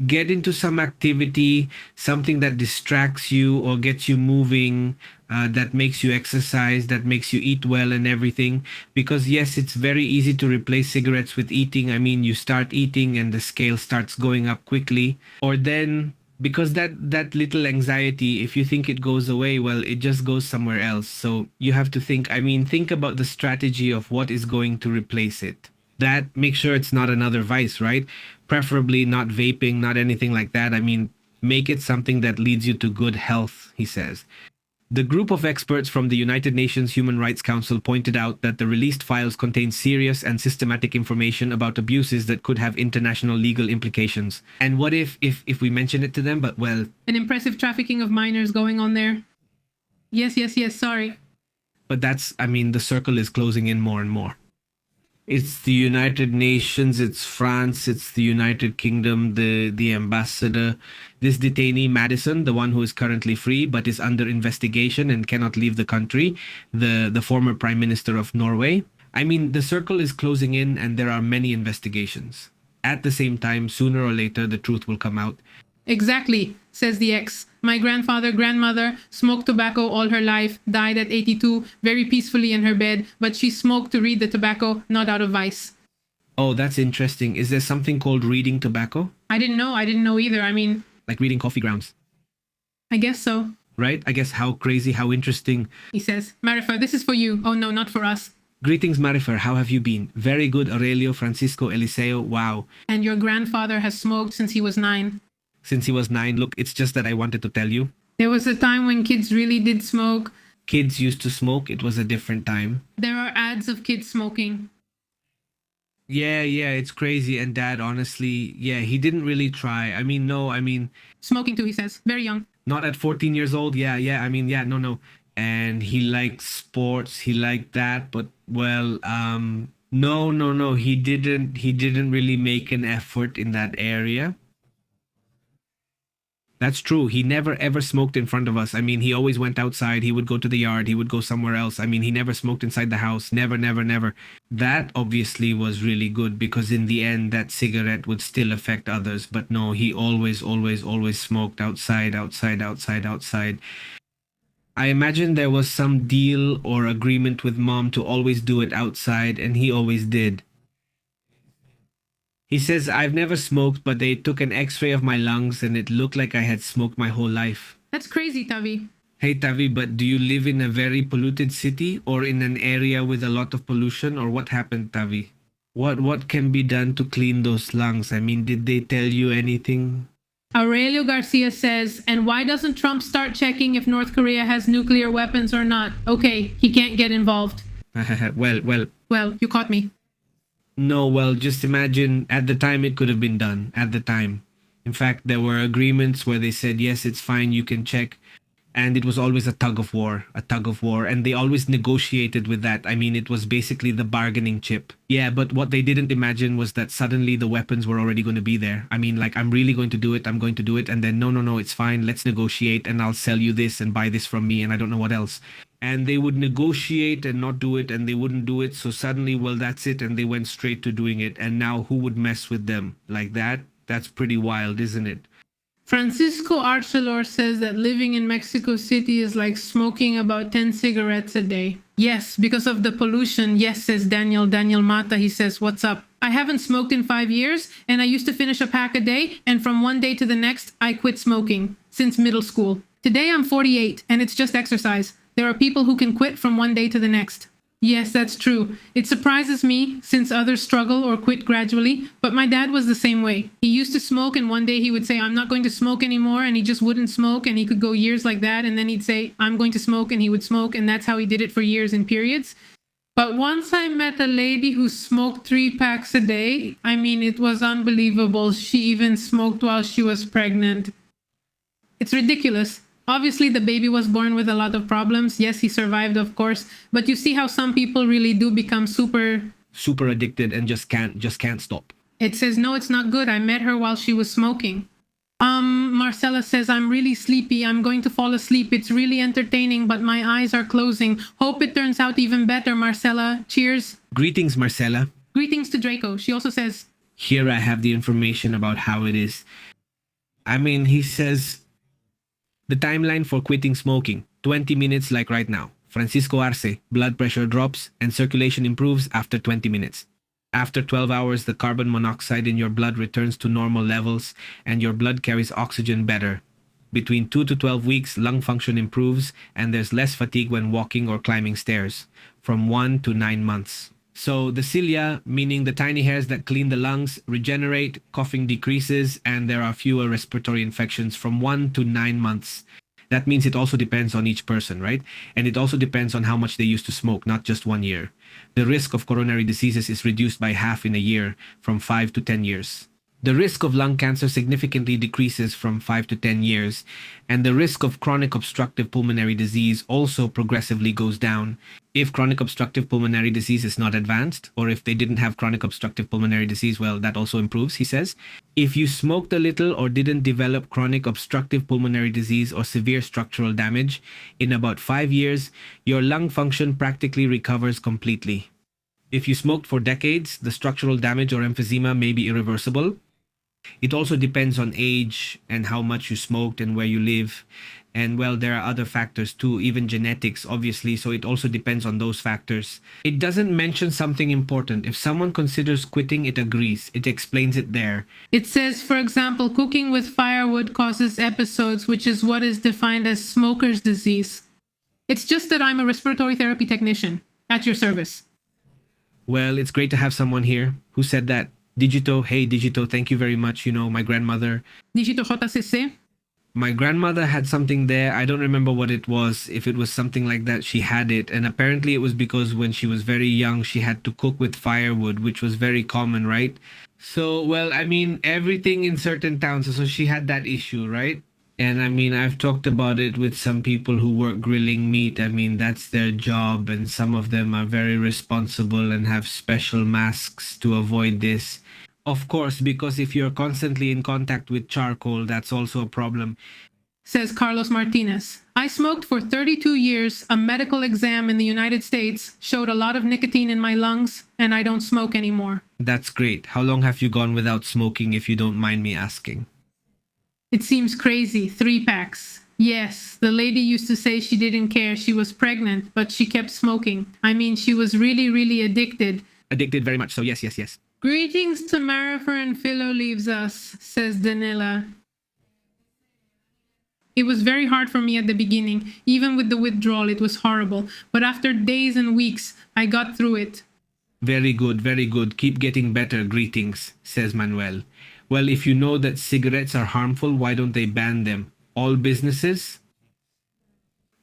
get into some activity, something that distracts you or gets you moving, that makes you exercise, that makes you eat well and everything. Because yes, it's very easy to replace cigarettes with eating. I mean, you start eating and the scale starts going up quickly. Or then, because that little anxiety, if you think it goes away, well, it just goes somewhere else. So you have to think about the strategy of what is going to replace it. That, make sure it's not another vice, right? Preferably not vaping, not anything like that. I mean, make it something that leads you to good health, he says. The group of experts from the United Nations Human Rights Council pointed out that the released files contain serious and systematic information about abuses that could have international legal implications. And what if we mention it to them, but well... An impressive trafficking of minors going on there. Yes, sorry. But that's, I mean, the circle is closing in more and more. It's the United Nations, it's France, it's the United Kingdom, the ambassador. This detainee, Madison, the one who is currently free but is under investigation and cannot leave the country, the former Prime Minister of Norway. I mean, the circle is closing in and there are many investigations. At the same time, sooner or later, the truth will come out. Exactly, says the ex. My grandmother smoked tobacco all her life, died at 82, very peacefully in her bed, but she smoked to read the tobacco, not out of vice. Oh, that's interesting. Is there something called reading tobacco? I didn't know either. I mean... Like reading coffee grounds. I guess so. Right? I guess how crazy, how interesting. He says, Marifer, this is for you. Oh no, not for us. Greetings, Marifer. How have you been? Very good, Aurelio, Francisco, Eliseo. Wow. And your grandfather has smoked since he was 9. Since he was 9. Look, it's just that I wanted to tell you. There was a time when kids really did smoke. Kids used to smoke. It was a different time. There are ads of kids smoking. Yeah, it's crazy. And Dad, honestly, yeah, he didn't really try. I mean, no, Smoking too, he says. Very young. Not at 14 years old. Yeah, no. And he liked sports. He liked that. But, well, no. He didn't really make an effort in that area. That's true. He never ever smoked in front of us. I mean, he always went outside. He would go to the yard. He would go somewhere else. I mean, he never smoked inside the house. Never. That obviously was really good because in the end, that cigarette would still affect others. But no, he always smoked outside. I imagine there was some deal or agreement with Mom to always do it outside, and he always did. He says, I've never smoked, but they took an x-ray of my lungs and it looked like I had smoked my whole life. That's crazy, Tavi. Hey Tavi, but do you live in a very polluted city or in an area with a lot of pollution, or what happened, Tavi? What can be done to clean those lungs? I mean, did they tell you anything? Aurelio Garcia says, and why doesn't Trump start checking if North Korea has nuclear weapons or not? Okay, he can't get involved. well, Well, you caught me. no, well, just imagine at the time it could have been done. At the time. In fact, there were agreements where they said, yes, it's fine, you can check. And it was always a tug of war, a tug of war. And they always negotiated with that. I mean, it was basically the bargaining chip. Yeah, but what they didn't imagine was that suddenly the weapons were already going to be there. I mean, like, I'm really going to do it. I'm going to do it. And then, no, it's fine. Let's negotiate and I'll sell you this and buy this from me. And I don't know what else. And they would negotiate and not do it, and they wouldn't do it. So suddenly, well, that's it. And they went straight to doing it. And now who would mess with them like that? That's pretty wild, isn't it? Francisco Arcelor says that living in Mexico City is like smoking about 10 cigarettes a day. Yes, because of the pollution. Yes, says Daniel Mata. He says, what's up? I haven't smoked in 5 years, and I used to finish a pack a day, and from one day to the next, I quit smoking since middle school. Today I'm 48, and it's just exercise. There are people who can quit from one day to the next. Yes, that's true. It surprises me since others struggle or quit gradually, but my dad was the same way. He used to smoke, and one day he would say, I'm not going to smoke anymore, and he just wouldn't smoke, and he could go years like that, and then he'd say, I'm going to smoke, and he would smoke, and that's how he did it for years in periods. But once I met a lady who smoked 3 packs a day, I mean, it was unbelievable. She even smoked while she was pregnant. It's ridiculous. Obviously, the baby was born with a lot of problems. Yes, he survived, of course. But you see how some people really do become super addicted and just can't stop. It says, no, it's not good. I met her while she was smoking. Marcella says, I'm really sleepy. I'm going to fall asleep. It's really entertaining, but my eyes are closing. Hope it turns out even better, Marcella. Cheers. Greetings, Marcella. Greetings to Draco. She also says, here I have the information about how it is. I mean, he says the timeline for quitting smoking, 20 minutes like right now. Francisco Arce, blood pressure drops and circulation improves after 20 minutes. After 12 hours, the carbon monoxide in your blood returns to normal levels and your blood carries oxygen better. Between 2 to 12 weeks, lung function improves and there's less fatigue when walking or climbing stairs. From 1 to 9 months. So the cilia, meaning the tiny hairs that clean the lungs, regenerate, coughing decreases, and there are fewer respiratory infections from 1 to 9 months. That means it also depends on each person, right? And it also depends on how much they used to smoke, not just 1 year. The risk of coronary diseases is reduced by half in a year, from 5 to 10 years. The risk of lung cancer significantly decreases from 5 to 10 years, and the risk of chronic obstructive pulmonary disease also progressively goes down. If chronic obstructive pulmonary disease is not advanced, or if they didn't have chronic obstructive pulmonary disease, well, that also improves, he says. If you smoked a little or didn't develop chronic obstructive pulmonary disease or severe structural damage, in about 5 years, your lung function practically recovers completely. If you smoked for decades, the structural damage or emphysema may be irreversible. It also depends on age and how much you smoked and where you live. And well, there are other factors too, even genetics, obviously, so it also depends on those factors. It doesn't mention something important. If someone considers quitting, it agrees. It explains it there. It says, for example, cooking with firewood causes episodes, which is what is defined as smoker's disease. It's just that I'm a respiratory therapy technician at your service. Well, it's great to have someone here who said that. Digito, hey Digito, thank you very much. You know, my grandmother. Digito JCC. My grandmother had something there. I don't remember what it was. If it was something like that, she had it. And apparently it was because when she was very young, she had to cook with firewood, which was very common, right? So, well, I mean, everything in certain towns. So she had that issue, right? And I mean, I've talked about it with some people who work grilling meat. I mean, that's their job. And some of them are very responsible and have special masks to avoid this. Of course, because if you're constantly in contact with charcoal, that's also a problem. Says Carlos Martinez. I smoked for 32 years. A medical exam in the United States showed a lot of nicotine in my lungs, and I don't smoke anymore. That's great. How long have you gone without smoking, if you don't mind me asking? It seems crazy. 3 packs. Yes, the lady used to say she didn't care. She was pregnant, but she kept smoking. I mean, she was really, really addicted. Addicted very much so. Yes. Greetings to Marifer and Philo leaves us, says Danila. It was very hard for me at the beginning. Even with the withdrawal, it was horrible. But after days and weeks, I got through it. Very good, very good. Keep getting better. Greetings, says Manuel. Well, if you know that cigarettes are harmful, why don't they ban them? All businesses?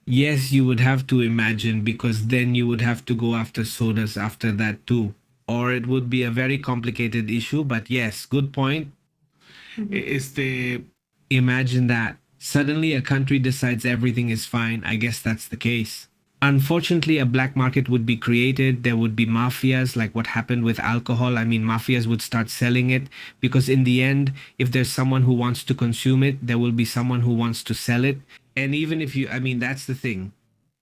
Yes, you would have to imagine, because then you would have to go after sodas after that too. Or it would be a very complicated issue, but yes, good point. Este, Imagine that. Suddenly a country decides everything is fine. I guess that's the case. Unfortunately, a black market would be created. There would be mafias, like what happened with alcohol. I mean, mafias would start selling it because, in the end, if there's someone who wants to consume it, there will be someone who wants to sell it. And even if you, I mean, that's the thing.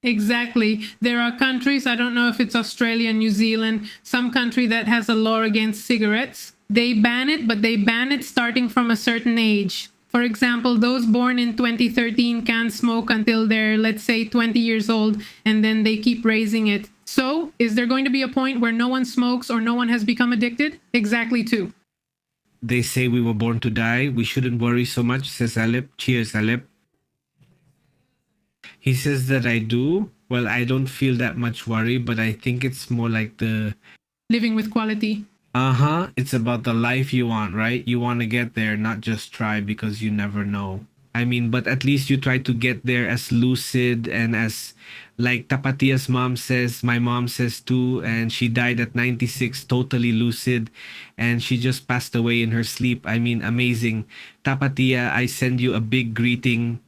Exactly. There are countries, I don't know if it's Australia, New Zealand, some country that has a law against cigarettes. They ban it, but they ban it starting from a certain age. For example, those born in 2013 can't smoke until they're, let's say, 20 years old, and then they keep raising it. So, is there going to be a point where no one smokes or no one has become addicted? Exactly, too. They say we were born to die. We shouldn't worry so much, says Alep. Cheers, Alep. He says that I do. Well, I don't feel that much worry, but I think it's more like the Living with quality. It's about the life you want, right? You want to get there, not just try, because you never know. I mean, but at least you try to get there as lucid and as, like Tapatia's mom says, my mom says too, and she died at 96, totally lucid, and she just passed away in her sleep. I mean, amazing. Tapatia, I send you a big greeting.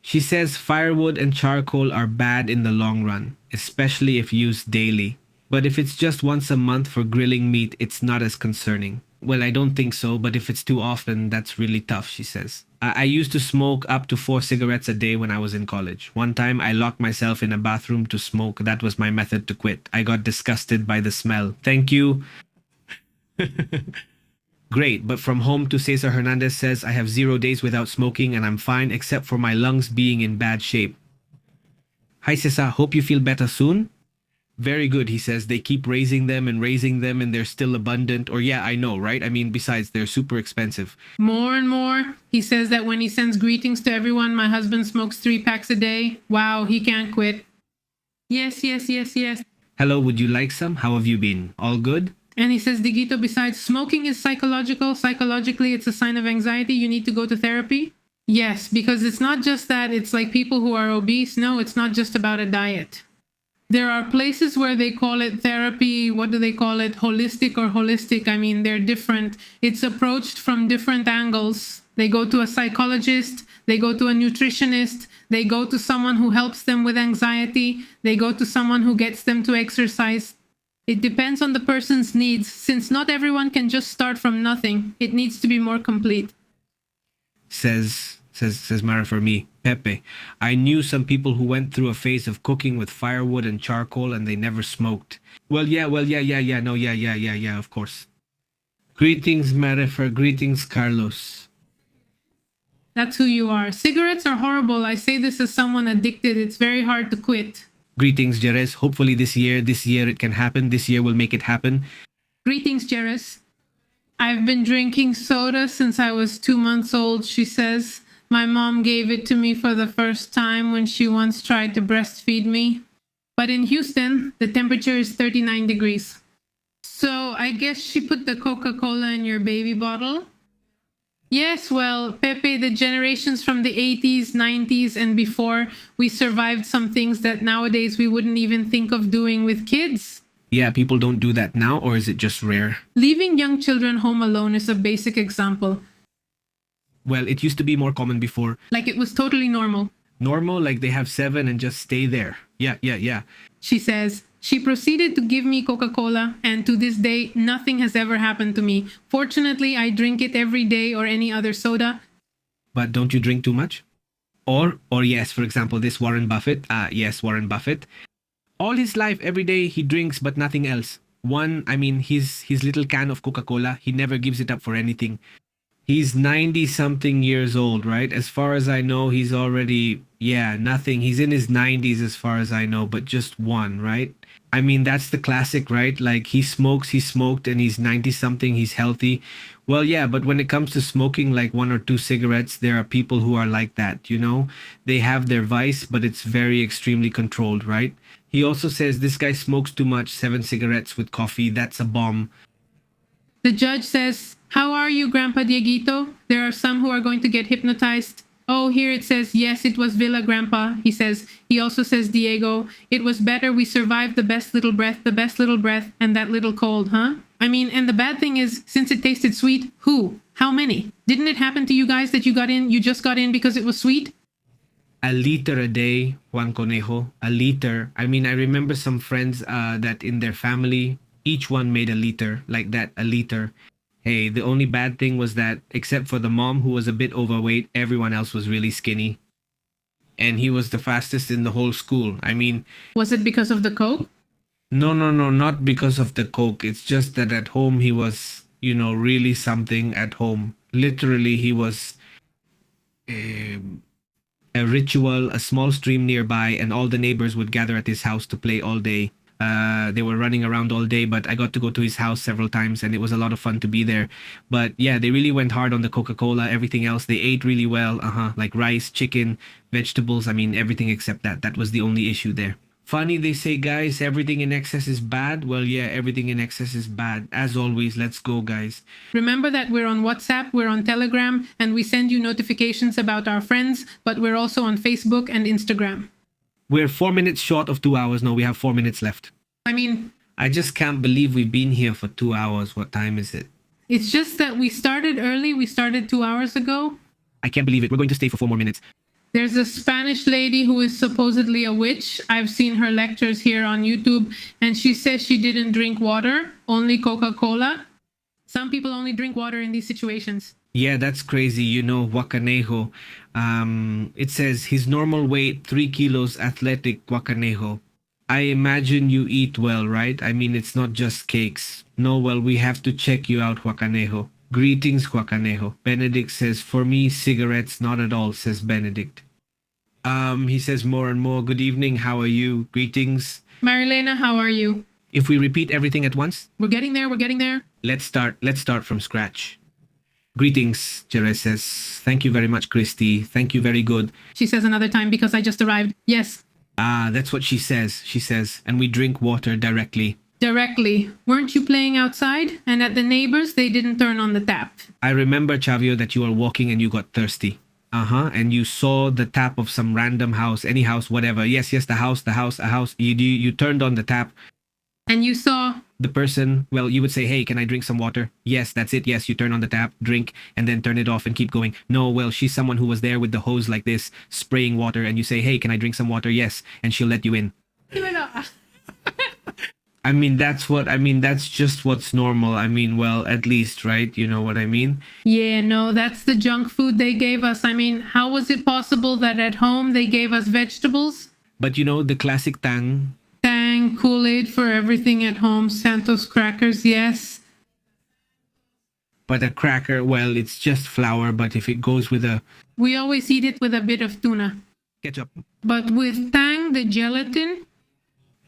She says firewood and charcoal are bad in the long run, especially if used daily. But if it's just once a month for grilling meat, it's not as concerning. Well, I don't think so, but if it's too often, that's really tough, she says. I used to smoke up to 4 cigarettes a day when I was in college. One time, I locked myself in a bathroom to smoke. That was my method to quit. I got disgusted by the smell. Thank you. Great, but from home to Cesar Hernandez says, I have 0 days without smoking and I'm fine except for my lungs being in bad shape. Hi Cesar, hope you feel better soon. Very good, he says. They keep raising them and they're still abundant. Or yeah, I know, right? I mean, besides, they're super expensive. More and more. He says that when he sends greetings to everyone, my husband smokes 3 packs a day. Wow, he can't quit. Yes. Hello, would you like some? How have you been? All good? And he says, Digito, besides smoking is psychological. Psychologically, it's a sign of anxiety. You need to go to therapy. Yes, because it's not just that it's like people who are obese. No, it's not just about a diet. There are places where they call it therapy. What do they call it? Holistic or holistic? I mean, they're different. It's approached from different angles. They go to a psychologist. They go to a nutritionist. They go to someone who helps them with anxiety. They go to someone who gets them to exercise. It depends on the person's needs. Since not everyone can just start from nothing, it needs to be more complete. Says Mara for me. Pepe, I knew some people who went through a phase of cooking with firewood and charcoal and they never smoked. Yeah, of course. Greetings, Marifer. Greetings, Carlos. That's who you are. Cigarettes are horrible. I say this as someone addicted. It's very hard to quit. Greetings, Jerez. Hopefully this year it can happen. This year will make it happen. Greetings, Jerez. I've been drinking soda since I was 2 months old, she says. My mom gave it to me for the first time when she once tried to breastfeed me. But in Houston, the temperature is 39 degrees. So I guess she put the Coca-Cola in your baby bottle? Yes, well, Pepe, the generations from the 80s, 90s, and before, we survived some things that nowadays we wouldn't even think of doing with kids. Yeah, people don't do that now, or is it just rare? Leaving young children home alone is a basic example. Well, it used to be more common before. Like it was totally normal. Normal, like they have 7 and just stay there. Yeah. She says, she proceeded to give me Coca-Cola, and to this day, nothing has ever happened to me. Fortunately, I drink it every day or any other soda. But don't you drink too much? Or yes, for example, this Warren Buffett. Yes, Warren Buffett. All his life, every day, he drinks, but nothing else. His little can of Coca-Cola, he never gives it up for anything. He's 90-something years old, right? As far as I know, he's already, nothing. He's in his 90s as far as I know, but just one, right? I mean, that's the classic, right? Like he smoked, and he's 90 something, he's healthy. Well, yeah, but when it comes to smoking like one or two cigarettes, there are people who are like that, you know? They have their vice, but it's very extremely controlled, right? He also says this guy smokes too much, 7 cigarettes with coffee, that's a bomb. The judge says, "How are you, Grandpa Dieguito? There are some who are going to get hypnotized." Oh, here it says, "Yes, it was Villa, Grandpa." He says, he also says, "Diego, it was better. We survived the best little breath, and that little cold, huh?" I mean, and the bad thing is, since it tasted sweet, who? How many? Didn't it happen to you guys that you just got in because it was sweet? A liter a day, Juan Conejo, a liter. I mean, I remember some friends that in their family, each one made a liter, like that, a liter. Hey, the only bad thing was that, except for the mom who was a bit overweight, everyone else was really skinny. And he was the fastest in the whole school. I mean, Was it because of the Coke? no, not because of the Coke. It's just that at home he was, really something at home. Literally, he was a ritual, a small stream nearby, and all the neighbors would gather at his house to play all day. They were running around all day, but I got to go to his house several times, and it was a lot of fun to be there. But yeah, they really went hard on the Coca-Cola, everything else. They ate really well, like rice, chicken, vegetables. I mean, everything except that. That was the only issue there. Funny, they say, guys, everything in excess is bad. Well, yeah, everything in excess is bad. As always, let's go, guys. Remember that we're on WhatsApp, we're on Telegram, and we send you notifications about our friends, but we're also on Facebook and Instagram. We're 4 minutes short of 2 hours. No, we have 4 minutes left. I mean, I just can't believe we've been here for 2 hours. What time is it? it's just that we started early. We started 2 hours ago. I can't believe it. We're going to stay for 4 more minutes. There's a Spanish lady who is supposedly a witch. I've seen her lectures here on YouTube, and she says she didn't drink water, only Coca-Cola. Some people only drink water in these situations. Yeah, that's crazy. Huacanejo. It says his normal weight, 3 kilos, athletic, Huacanejo. I imagine you eat well, right? I mean, it's not just cakes. No, well, we have to check you out, Huacanejo. Greetings, Huacanejo. Benedict says, for me, cigarettes, not at all, says Benedict. He says more and more, good evening, how are you? Greetings. Marilena, how are you? If we repeat everything at once, We're getting there, we're getting there. let's start from scratch. Greetings, Jerez says. Thank you very much, Christy. Thank you, very good. She says another time because I just arrived. Yes, Ah, that's what she says. She says, and we drink water directly. directly. Weren't you playing outside? And at the neighbors, they didn't turn on the tap. I remember, Chavio, that you were walking and you got thirsty. And you saw the tap of some random house, any house, whatever. Yes, a house. You turned on the tap. And you saw, The person, well, you would say, hey, can I drink some water? Yes, that's it. Yes, you turn on the tap, drink, and then turn it off and keep going. No, well, she's someone who was there with the hose like this, spraying water, and you say, hey, can I drink some water? Yes, and she'll let you in. I mean, that's just what's normal. I mean, well, at least, right? You know what I mean? yeah, no, that's the junk food they gave us. I mean, how was it possible that at home they gave us vegetables? But the classic tang, Tang, Kool-Aid for everything at home, Santos crackers, yes. but a cracker, well, it's just flour, but if it goes with a We always eat it with a bit of tuna. ketchup, But with Tang, the gelatin,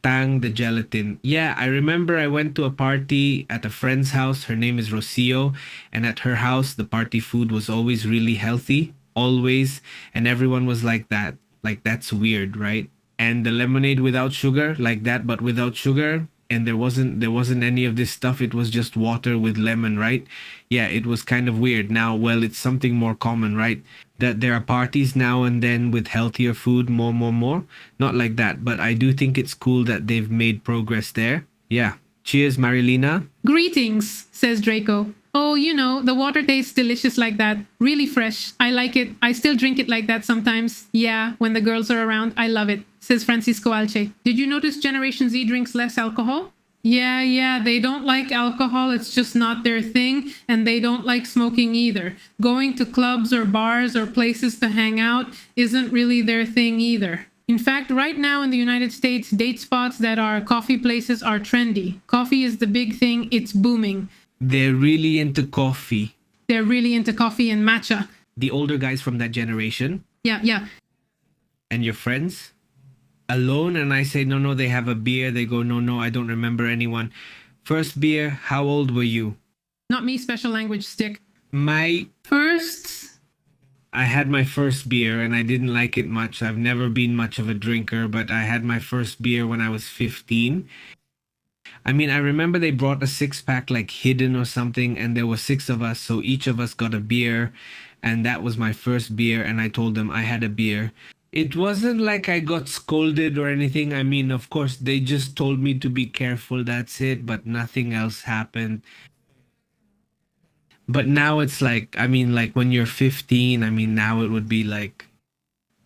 tang, the gelatin. Yeah, I remember I went to a party at a friend's house. Her name is Rocio. And at her house, the party food was always really healthy. Always. And everyone was like that. Like, that's weird, right? And the lemonade without sugar, like that, but without sugar. And there wasn't any of this stuff. It was just water with lemon, right? Yeah, it was kind of weird. Now, well, it's something more common, right? That there are parties now and then with healthier food, more. Not like that, but I do think it's cool that they've made progress there. Yeah. Cheers, Marilena. greetings, says Draco. Oh, the water tastes delicious like that. Really fresh. I like it. I still drink it like that sometimes. Yeah, when the girls are around, I love it, says Francisco Alche. Did you notice Generation Z drinks less alcohol? Yeah, they don't like alcohol. It's just not their thing. And they don't like smoking either. Going to clubs or bars or places to hang out isn't really their thing either. In fact, right now in the United States, date spots that are coffee places are trendy. Coffee is the big thing. It's booming. They're really into coffee. They're really into coffee and matcha. The older guys from that generation Yeah. and your friends, alone, and I say, no, no, they have a beer. They go, no, no, I don't remember anyone. First beer, how old were you? Not me, special language stick. My First, I had my first beer and I didn't like it much. I've never been much of a drinker, but I had my first beer when I was 15. I mean, I remember they brought a six pack like hidden or something, and there were six of us, so each of us got a beer, and that was my first beer, and I told them I had a beer. It wasn't like I got scolded or anything. I mean, of course, they just told me to be careful, that's it, but nothing else happened. But now it's like, I mean, like when you're 15, I mean, now it would be like,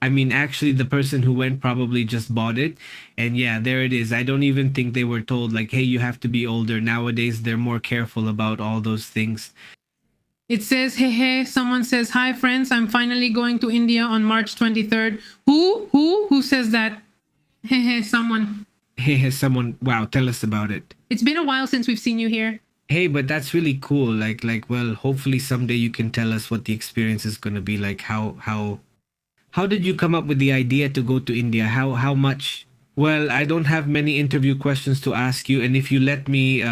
I mean, actually, the person who went probably just bought it. And yeah, there it is. I don't even think they were told, like, hey, you have to be older. Nowadays, they're more careful about all those things. it says, hey, hey. Someone says, hi, friends. I'm finally going to India on March 23rd. Who says that? Hey, hey, someone. Hey, has someone, wow, tell us about it. It's been a while since we've seen you here. Hey, but that's really cool. Well, hopefully someday you can tell us what the experience is going to be like. How did you come up with the idea to go to India? How much? Well, I don't have many interview questions to ask you, and if you let me,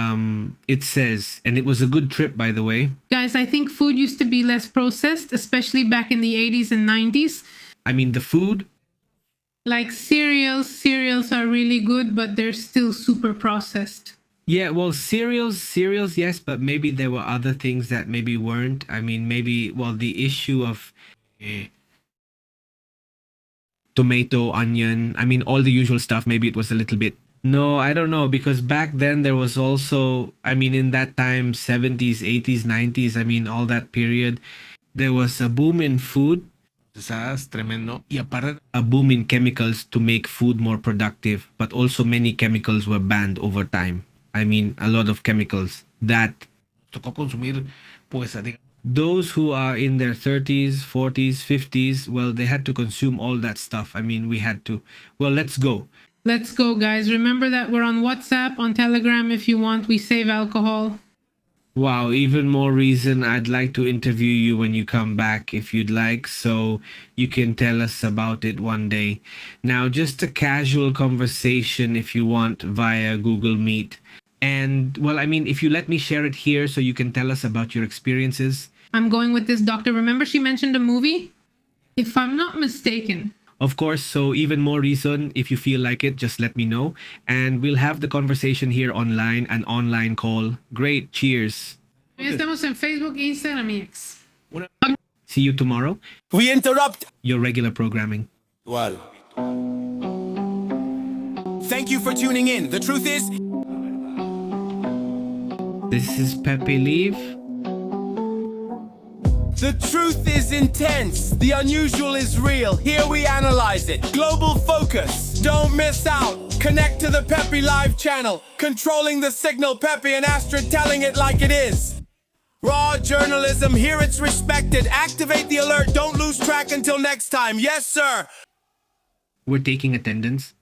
it says, and it was a good trip, by the way. Guys, I think food used to be less processed, especially back in the 80s and 90s. I mean, the food. Like cereals are really good, but they're still super processed. Yeah, well, cereals, yes, but maybe there were other things that maybe weren't. I mean, maybe, well, the issue of tomato, onion, I mean, all the usual stuff, maybe it was a little bit. No, I don't know, because back then there was also, I mean, in that time, 70s, 80s, 90s, I mean, all that period, there was a boom in food, Tremendo. Y aparte, a boom in chemicals to make food more productive, but also many chemicals were banned over time. I mean, a lot of chemicals that tocó consumir, pues, those who are in their 30s, 40s, 50s, well, they had to consume all that stuff. I mean, we had to. Well, let's go. Let's go, guys. Remember that we're on WhatsApp, on Telegram if you want. We save alcohol. Wow, even more reason I'd like to interview you when you come back if you'd like, so you can tell us about it one day. Now, just a casual conversation if you want via Google Meet. And, well, I mean, if you let me share it here so you can tell us about your experiences. I'm going with this doctor. Remember she mentioned a movie? If I'm not mistaken. Of course, so even more reason, if you feel like it, just let me know. And we'll have the conversation here online, an online call. Great, cheers. Estamos en Facebook, Instagram y X. See you tomorrow. We interrupt. Your regular programming. Well. Thank you for tuning in. The truth is, This is Pepe Leave. the truth is intense. The unusual is real. Here we analyze it. Global focus. Don't miss out. Connect to the Pepe Live channel. Controlling the signal, Pepe and Astrid telling it like it is. Raw journalism, here it's respected. Activate the alert. Don't lose track until next time. Yes, sir. We're taking attendance.